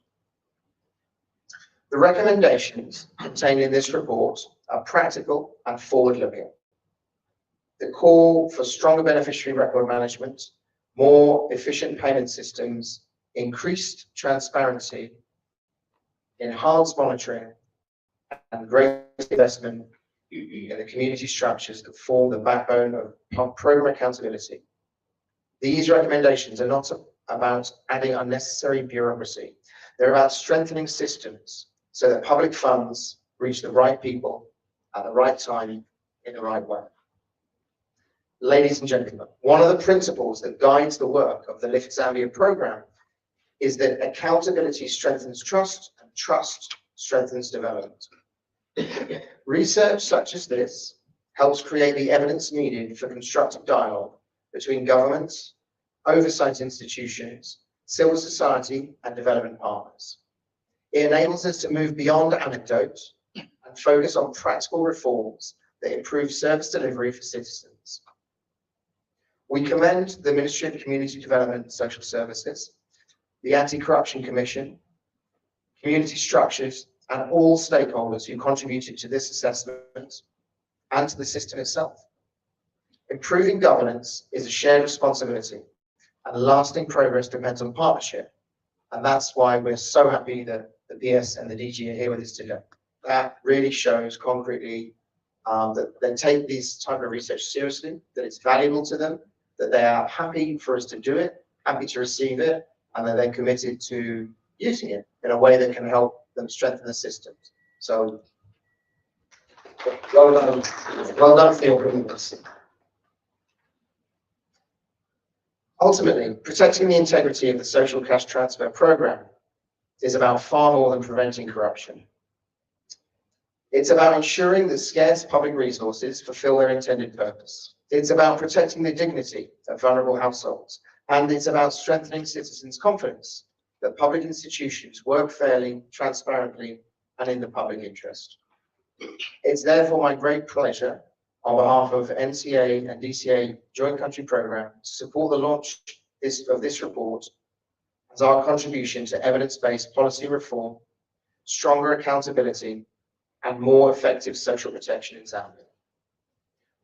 The recommendations contained in this report are practical and forward-looking. The call for stronger beneficiary record management, more efficient payment systems, increased transparency, enhanced monitoring, and greater investment in the community structures that form the backbone of program accountability. These recommendations are not about adding unnecessary bureaucracy. They're about strengthening systems so that public funds reach the right people at the right time in the right way. Ladies and gentlemen, one of the principles that guides the work of the Lift Zambia program is that accountability strengthens trust and trust strengthens development. Research such as this helps create the evidence needed for constructive dialogue between governments, oversight institutions, civil society, and development partners. It enables us to move beyond anecdote and focus on practical reforms that improve service delivery for citizens. We commend the Ministry of Community Development and Social Services, the Anti-Corruption Commission, community structures, and all stakeholders who contributed to this assessment and to the system itself. Improving governance is a shared responsibility, and lasting progress depends on partnership. And that's why we're so happy that the PS and the DG are here with us today. That really shows concretely that they take these type of research seriously, that it's valuable to them, that they are happy for us to do it, happy to receive it, and that they're committed to using it in a way that can help them strengthen the systems. So, well done for your commitment. Ultimately, protecting the integrity of the social cash transfer program is about far more than preventing corruption. It's about ensuring that scarce public resources fulfill their intended purpose. It's about protecting the dignity of vulnerable households, and it's about strengthening citizens' confidence that public institutions work fairly, transparently, and in the public interest. It's therefore my great pleasure, on behalf of NCA and DCA Joint Country Programme, to support the launch of this report as our contribution to evidence-based policy reform, stronger accountability, and more effective social protection in Zambia.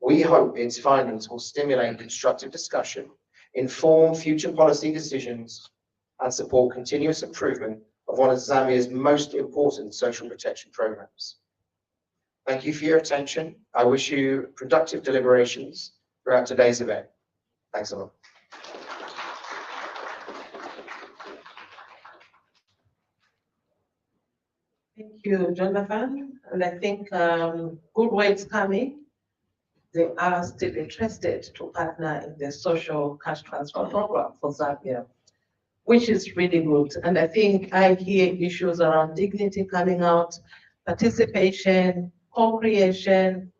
We hope its findings will stimulate constructive discussion, inform future policy decisions, and support continuous improvement of one of Zambia's most important social protection programs. Thank you for your attention. I wish you productive deliberations throughout today's event. Thanks a lot.
Thank you, Jonathan. And I think good words coming. They are still interested to partner in the social cash transfer program for Zambia, which is really good. And I think I hear issues around dignity coming out, participation, co-creation,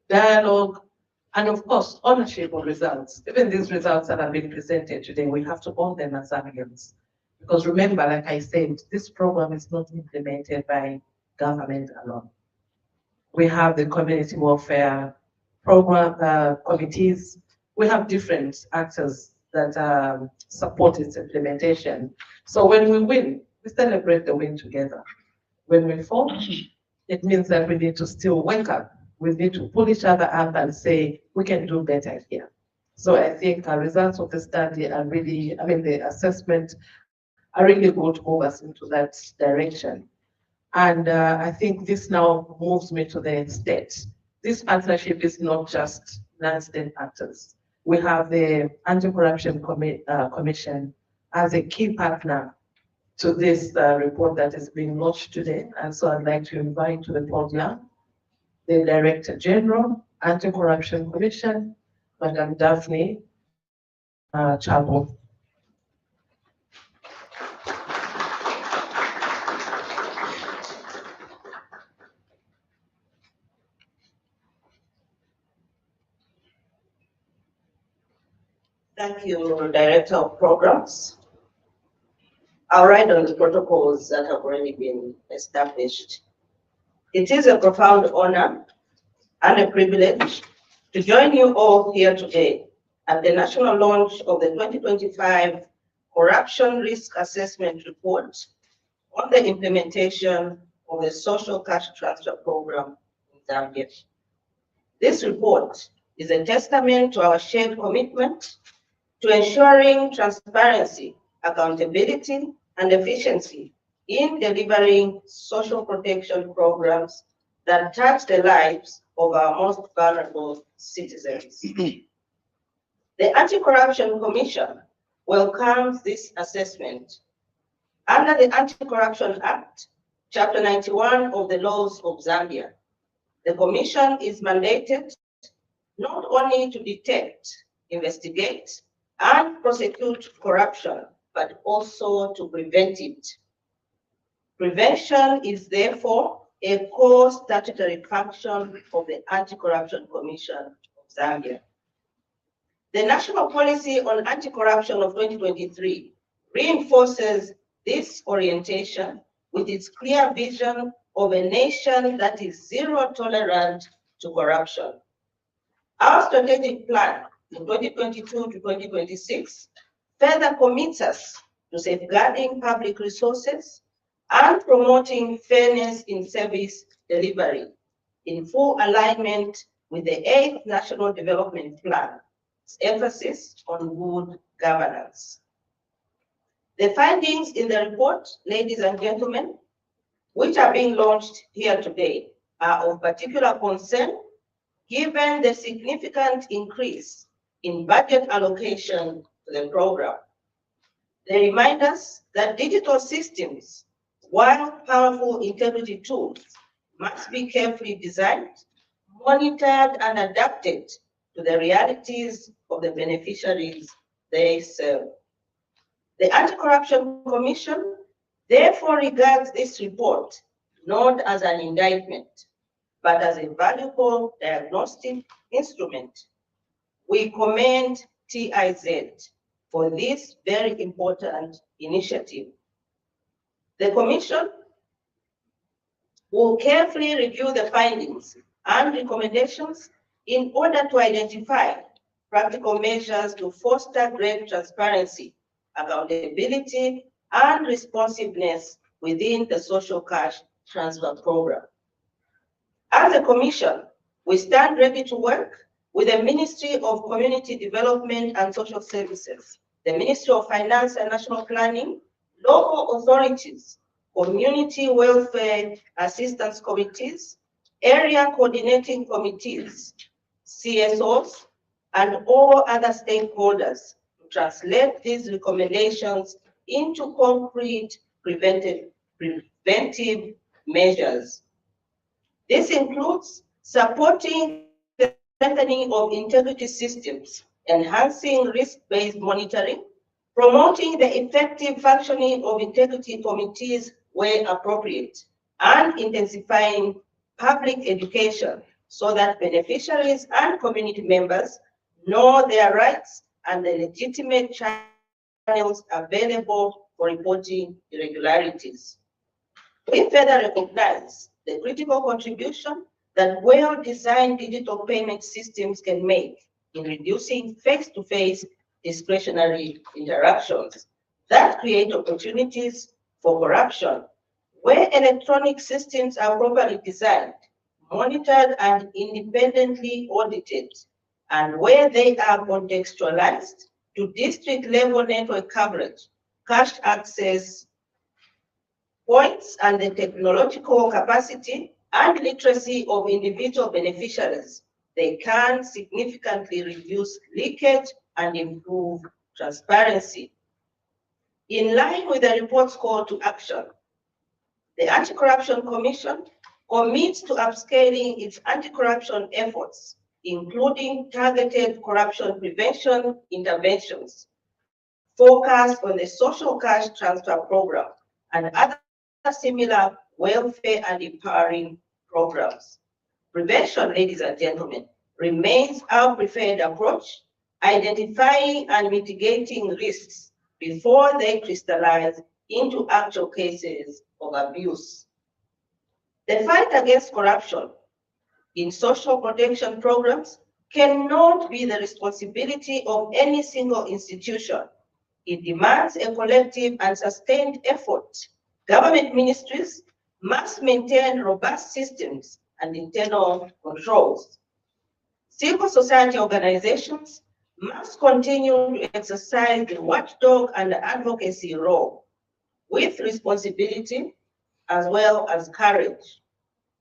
dialogue, and of course, ownership of results. Even these results that have been presented today, we have to own them as Zambians. Because remember, like I said, this program is not implemented by government alone. We have the community welfare program committees. We have different actors that support its implementation. So when we win, we celebrate the win together. When we fall, it means that we need to still wake up. We need to pull each other up and say, we can do better here. So I think our results of the study are really, the assessment are really good to move us into that direction. And I think this now moves me to the state. This partnership is not just non-state actors. We have the Anti-Corruption Commission as a key partner to this report that is being launched today. And so I'd like to invite to the podium the Director General, Anti-Corruption Commission, Madam Daphne Chabo.
Thank you, Director of Programs. I'll write on the protocols that have already been established It is a profound honor and a privilege to join you all here today at the national launch of the 2025 Corruption Risk Assessment Report on the implementation of the Social Cash Transfer Program in Zambia. This report is a testament to our shared commitment to ensuring transparency, accountability, and efficiency in delivering social protection programs that touch the lives of our most vulnerable citizens. The Anti-Corruption Commission welcomes this assessment. Under the Anti-Corruption Act, Chapter 91 of the laws of Zambia, the Commission is mandated not only to detect, investigate, and prosecute corruption, but also to prevent it. Prevention is therefore a core statutory function of the Anti-Corruption Commission of Zambia. The National Policy on Anti-Corruption of 2023 reinforces this orientation with its clear vision of a nation that is zero tolerant to corruption. Our strategic plan in 2022 to 2026 further commits us to safeguarding public resources and promoting fairness in service delivery in full alignment with the 8th National Development Plan, its emphasis on good governance. The findings in the report, ladies and gentlemen, which are being launched here today, are of particular concern given the significant increase in budget allocation to the program. They remind us that digital systems, while powerful integrity tools, must be carefully designed, monitored, and adapted to the realities of the beneficiaries they serve. The Anti-Corruption Commission therefore regards this report not as an indictment, but as a valuable diagnostic instrument. We commend TIZ for this very important initiative. The Commission will carefully review the findings and recommendations in order to identify practical measures to foster great transparency, accountability, and responsiveness within the social cash transfer program. As a Commission, we stand ready to work with the Ministry of Community Development and Social Services, the Ministry of Finance and National Planning, local authorities, community welfare assistance committees, area coordinating committees, CSOs, and all other stakeholders to translate these recommendations into concrete preventive measures. This includes supporting the strengthening of integrity systems, enhancing risk-based monitoring, promoting the effective functioning of integrity committees where appropriate, and intensifying public education so that beneficiaries and community members know their rights and the legitimate channels available for reporting irregularities. We further recognize the critical contribution that well-designed digital payment systems can make in reducing face-to-face discretionary interactions that create opportunities for corruption. Where electronic systems are properly designed, monitored, and independently audited, and where they are contextualized to district-level network coverage, cash access points, and the technological capacity and literacy of individual beneficiaries, they can significantly reduce leakage and improve transparency. In line with the report's call to action, the Anti-Corruption Commission commits to upscaling its anti-corruption efforts, including targeted corruption prevention interventions, focused on the social cash transfer program and other similar welfare and empowering programs. Prevention, ladies and gentlemen, remains our preferred approach, identifying and mitigating risks before they crystallize into actual cases of abuse. The fight against corruption in social protection programs cannot be the responsibility of any single institution. It demands a collective and sustained effort. Government ministries must maintain robust systems and internal controls. Civil society organizations must continue to exercise the watchdog and advocacy role with responsibility as well as courage.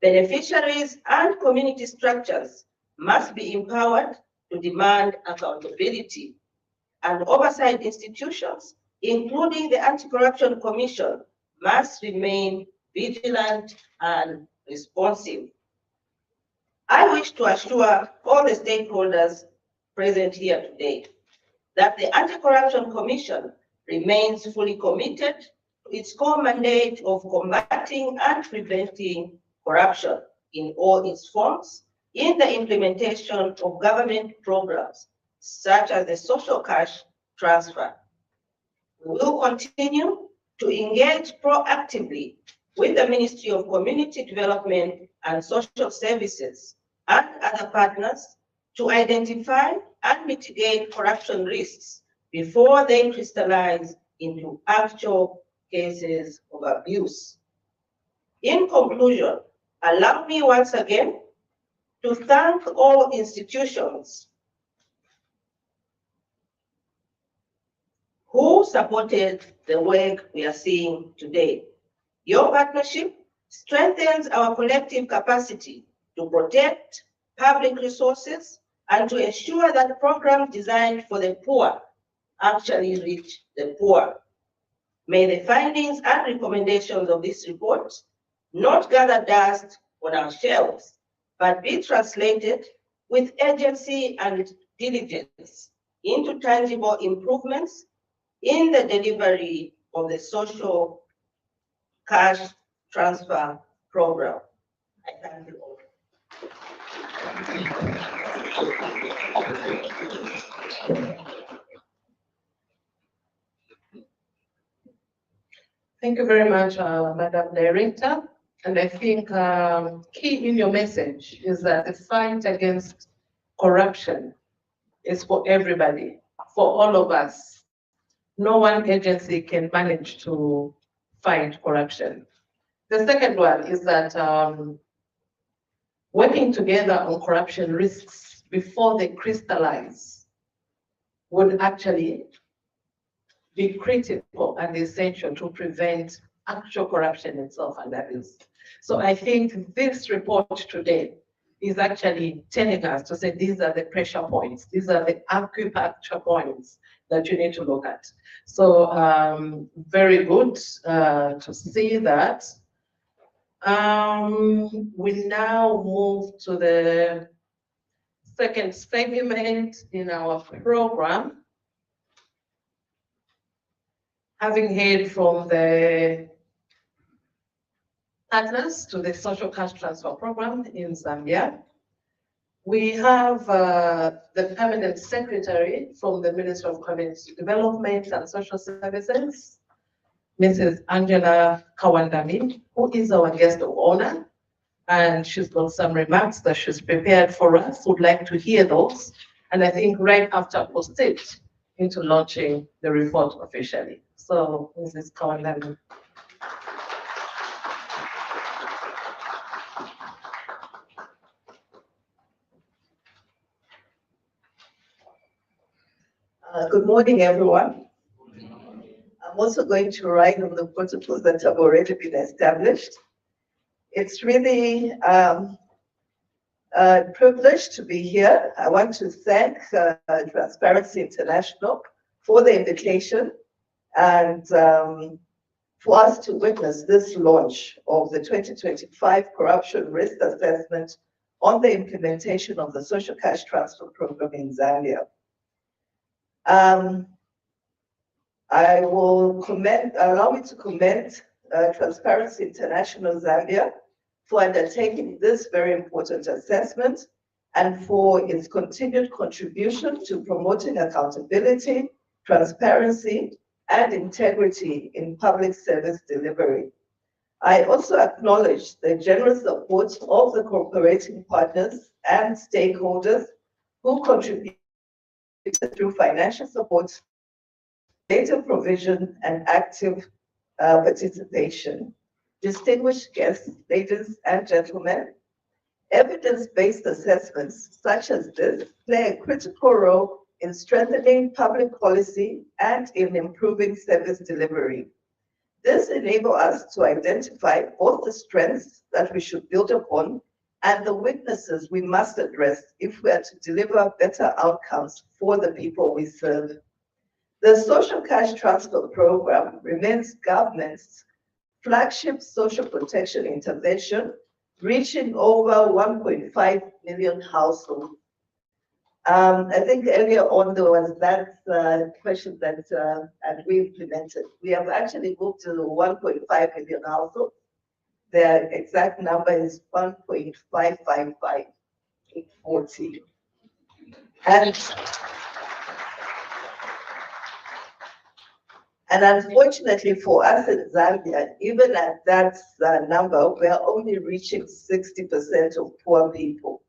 Beneficiaries and community structures must be empowered to demand accountability, and oversight institutions, including the Anti-Corruption Commission, must remain vigilant and responsive. I wish to assure all the stakeholders present here today that the Anti-Corruption Commission remains fully committed to its core mandate of combating and preventing corruption in all its forms in the implementation of government programs such as the social cash transfer. We will continue to engage proactively with the Ministry of Community Development and Social Services and other partners to identify and mitigate corruption risks before they crystallize into actual cases of abuse. In conclusion, allow me once again to thank all institutions who supported the work we are seeing today. Your partnership strengthens our collective capacity to protect public resources and to ensure that programs designed for the poor actually reach the poor. May the findings and recommendations of this report not gather dust on our shelves, but be translated with urgency and diligence into tangible improvements in the delivery of the social cash transfer program. I thank you all.
Thank you very much, Madam Director. And I think key in your message is that the fight against corruption is for everybody, for all of us. No one agency can manage to fight corruption. The second one is that working together on corruption risks before they crystallize would actually be critical and essential to prevent actual corruption itself and abuse. So I think this report today is actually telling us to say these are the pressure points, these are the acupuncture points that you need to look at. So very good to see that. We now move to the second segment in our program. Having heard from the partners to the social cash transfer program in Zambia, we have the permanent secretary from the Ministry of Community Development and Social Services, Mrs. Angela Kawandami, who is our guest of honor, and she's got some remarks that she's prepared for us. Would like to hear those, and I think right after proceed into launching the report officially. So, Mrs. Kawandami.
Good morning, everyone. I'm also going to write on the protocols that have already been established. It's really a privilege to be here. I want to thank Transparency International for the invitation and for us to witness this launch of the 2025 Corruption Risk Assessment on the implementation of the Social Cash Transfer Program in Zambia. I will allow me to commend Transparency International Zambia for undertaking this very important assessment and for its continued contribution to promoting accountability, transparency, and integrity in public service delivery.
I also acknowledge the generous support of the cooperating partners and stakeholders who contributed through financial support, data provision, and active participation. Distinguished guests, ladies and gentlemen, evidence-based assessments such as this play a critical role in strengthening public policy and in improving service delivery. This enables us to identify both the strengths that we should build upon and the weaknesses we must address if we are to deliver better outcomes for the people we serve. The Social Cash Transfer Program remains government's flagship social protection intervention, reaching over 1.5 million households. I think earlier on there was that question that and we implemented. We have actually moved to 1.5 million households. The exact number is 1.555840. And unfortunately for us in Zambia, even at that number, we are only reaching 60% of poor people.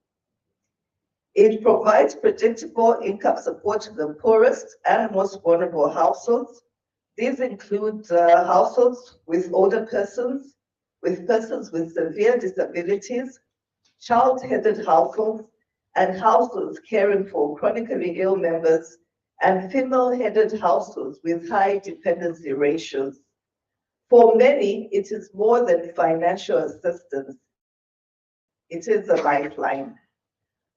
It provides predictable income support to the poorest and most vulnerable households. These include households with older persons, with persons with severe disabilities, child-headed households, and households caring for chronically ill members, and female-headed households with high dependency ratios. For many, it is more than financial assistance. It is a lifeline.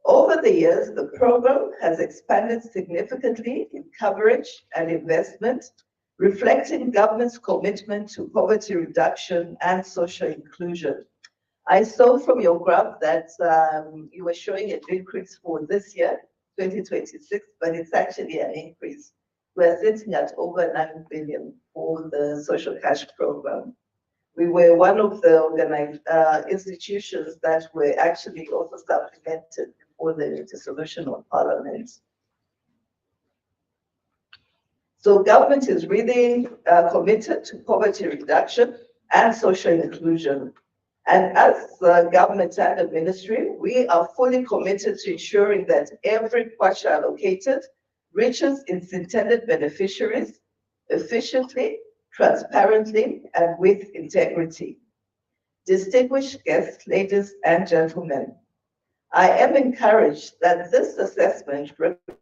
Over the years, the program has expanded significantly in coverage and investment, reflecting government's commitment to poverty reduction and social inclusion. I saw from your graph that you were showing an increase for this year, 2026, but it's actually an increase. We're sitting at over 9 billion for the social cash program. We were one of the organized institutions that were actually also supplemented for the dissolution of parliament. So government is really committed to poverty reduction and social inclusion. And as government and the ministry, we are fully committed to ensuring that every kwacha allocated reaches its intended beneficiaries efficiently, transparently, and with integrity. Distinguished guests, ladies and gentlemen, I am encouraged that this assessment represents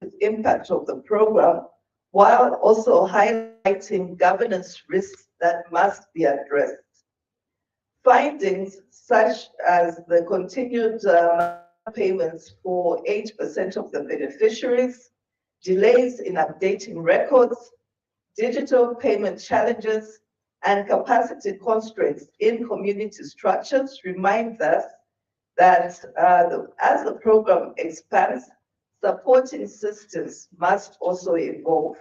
the impact of the program while also highlighting governance risks that must be addressed. Findings such as the continued payments for 8% of the beneficiaries, delays in updating records, digital payment challenges, and capacity constraints in community structures remind us that as the program expands, supporting systems must also evolve.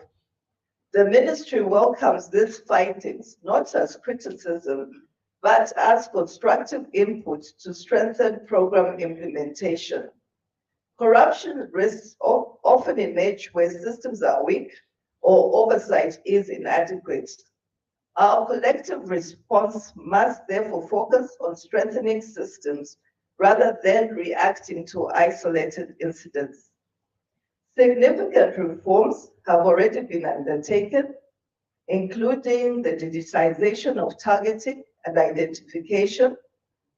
The ministry welcomes these findings not as criticism, but as constructive input to strengthen program implementation. Corruption risks often emerge where systems are weak or oversight is inadequate. Our collective response must therefore focus on strengthening systems rather than reacting to isolated incidents. Significant reforms have already been undertaken, including the digitization of targeting and identification,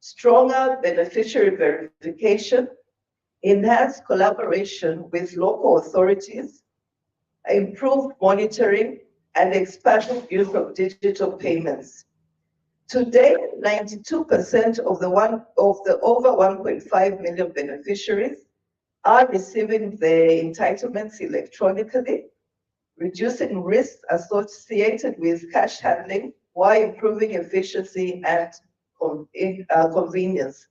stronger beneficiary verification, enhanced collaboration with local authorities, improved monitoring, and expanded use of digital payments. Today, 92% of the over 1.5 million beneficiaries are receiving their entitlements electronically, reducing risks associated with cash handling while improving efficiency and convenience.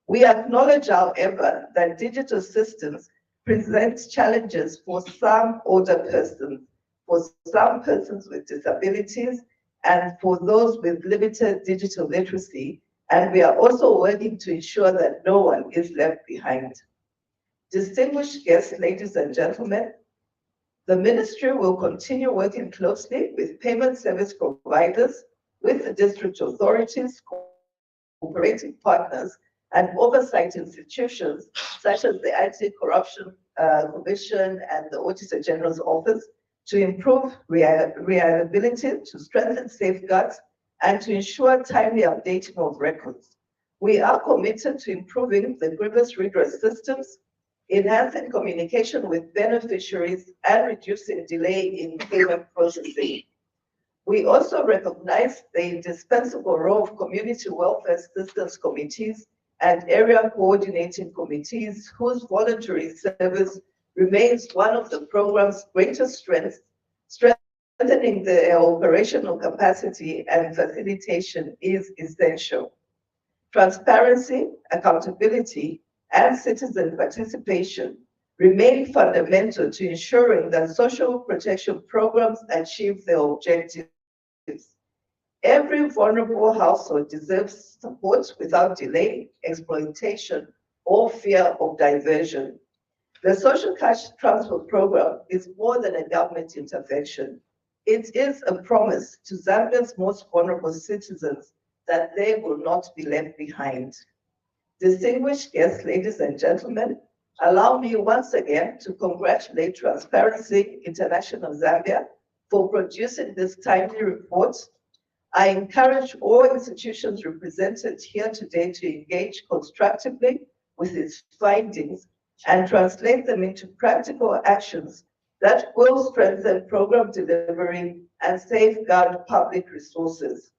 We acknowledge, however, that digital systems present challenges for some older persons, for some persons with disabilities, and for those with limited digital literacy, and we are also working to ensure that no one is left behind. Distinguished guests, ladies and gentlemen, the ministry will continue working closely with payment service providers, with the district authorities, cooperating partners, and oversight institutions such as the Anti-Corruption Commission and the Auditor General's Office to improve reliability, to strengthen safeguards, and to ensure timely updating of records. We are committed to improving the grievance redress systems, enhancing communication with beneficiaries, and reducing delay in payment processing. We also recognize the indispensable role of community welfare assistance committees and area coordinating committees whose voluntary service remains one of the program's greatest strengths. Strengthening the operational capacity and facilitation is essential. Transparency, accountability, and citizen participation remain fundamental to ensuring that social protection programs achieve their objectives. Every vulnerable household deserves support without delay, exploitation, or fear of diversion. The social cash transfer program is more than a government intervention. It is a promise to Zambia's most vulnerable citizens that they will not be left behind. Distinguished guests, ladies and gentlemen, allow me once again to congratulate Transparency International Zambia for producing this timely report. I encourage all institutions represented here today to engage constructively with its findings and translate them into practical actions that will strengthen program delivery and safeguard public resources.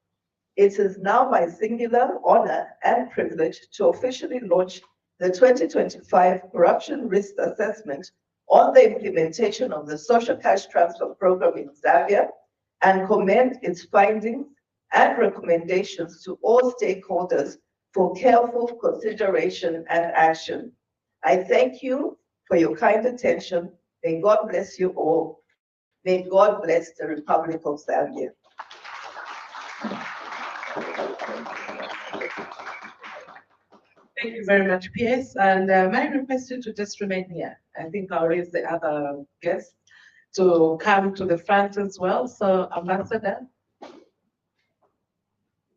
It is now my singular honor and privilege to officially launch the 2025 Corruption Risk Assessment on the implementation of the Social Cash Transfer Program in Zambia and commend its findings and recommendations to all stakeholders for careful consideration and action. I thank you for your kind attention. May God bless you all. May God bless the Republic of Zambia.
Thank you very much, PS. And may I request you to just remain here? I think I'll raise the other guests to come to the front as well. So, Ambassador,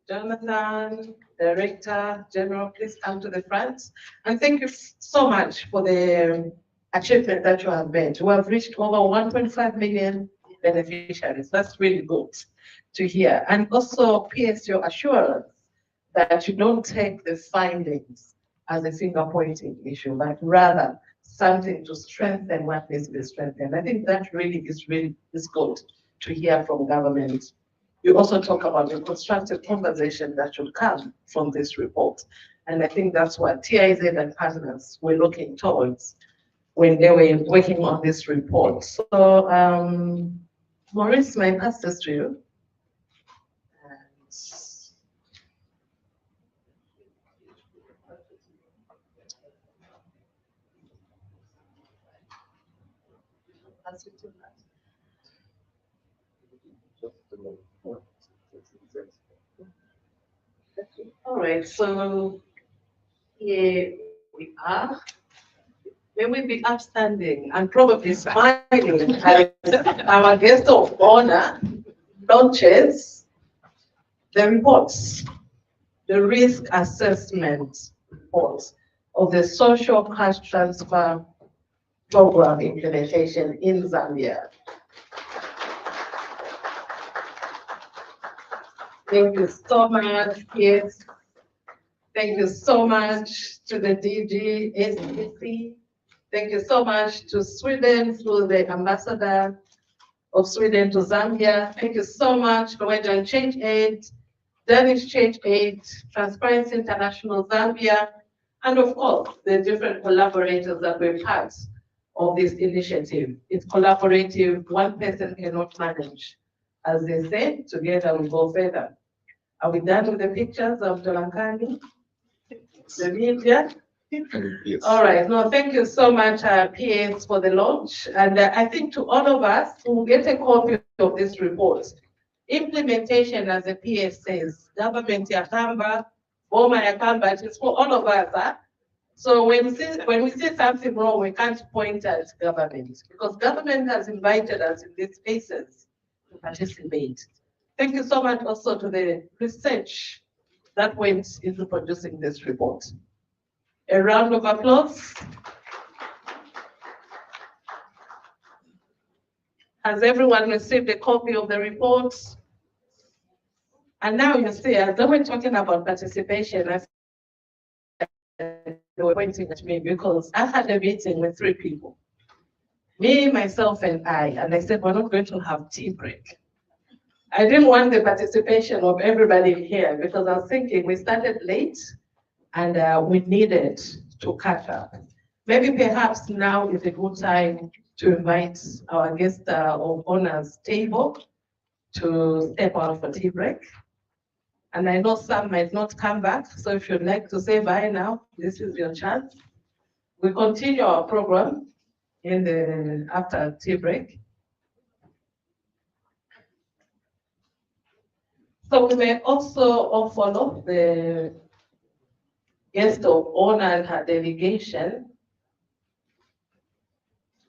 Jonathan, Director General, please come to the front. And thank you so much for the achievement that you have made. We have reached over 1.5 million beneficiaries. That's really good to hear. And also, PS, your assurance that you don't take the findings as a finger-pointing issue, but rather something to strengthen what needs to be strengthened. I think that really is good to hear from government. You also talk about the constructive conversation that should come from this report. And I think that's what TIZ and partners were looking towards when they were working on this report. So, Maurice, may I pass this to you? All right, so here we are. May we be upstanding and probably smiling as our guest of honor launches the reports, the risk assessment report of the social cash transfer program implementation in Zambia. Thank you so much, yes. Thank you so much to the DG, SEC. Thank you so much to Sweden through the ambassador of Sweden to Zambia. Thank you so much, Norwegian Change Aid, Danish Change Aid, Transparency International Zambia, and of course, the different collaborators that were part of this initiative. It's collaborative, one person cannot manage. As they say, together we go further. Are we done with the pictures of Dolankani? The media? Yes. All right. No, thank you so much, PS, for the launch. And I think to all of us who will get a copy of this report, implementation, as the PS says, government yakamba, boma yakamba, it is for all of us. Huh? So when we see something wrong, we can't point at government because government has invited us in these spaces to participate.
Thank you so much also to the research that went into producing this report. A round of applause. Has everyone received a copy of the report? And now you see, as they were talking about participation, they were pointing at me because I had a meeting with 3 people. Me, myself, and I said, we're not going to have tea break. I didn't want the participation of everybody here because I was thinking we started late and we needed to catch up. Maybe perhaps now is a good time to invite our guest of honors table to step out for tea break. And I know some might not come back, so if you'd like to say bye now, this is your chance. We continue our program in the after tea break. So we may also follow the guest of honor and her delegation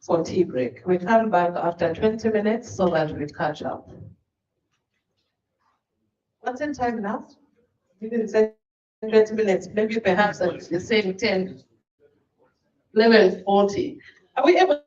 for tea break. We come back after 20 minutes so that we catch up. What's the time now? You didn't say 20 minutes, maybe perhaps at the same 10, 11:40. Are we able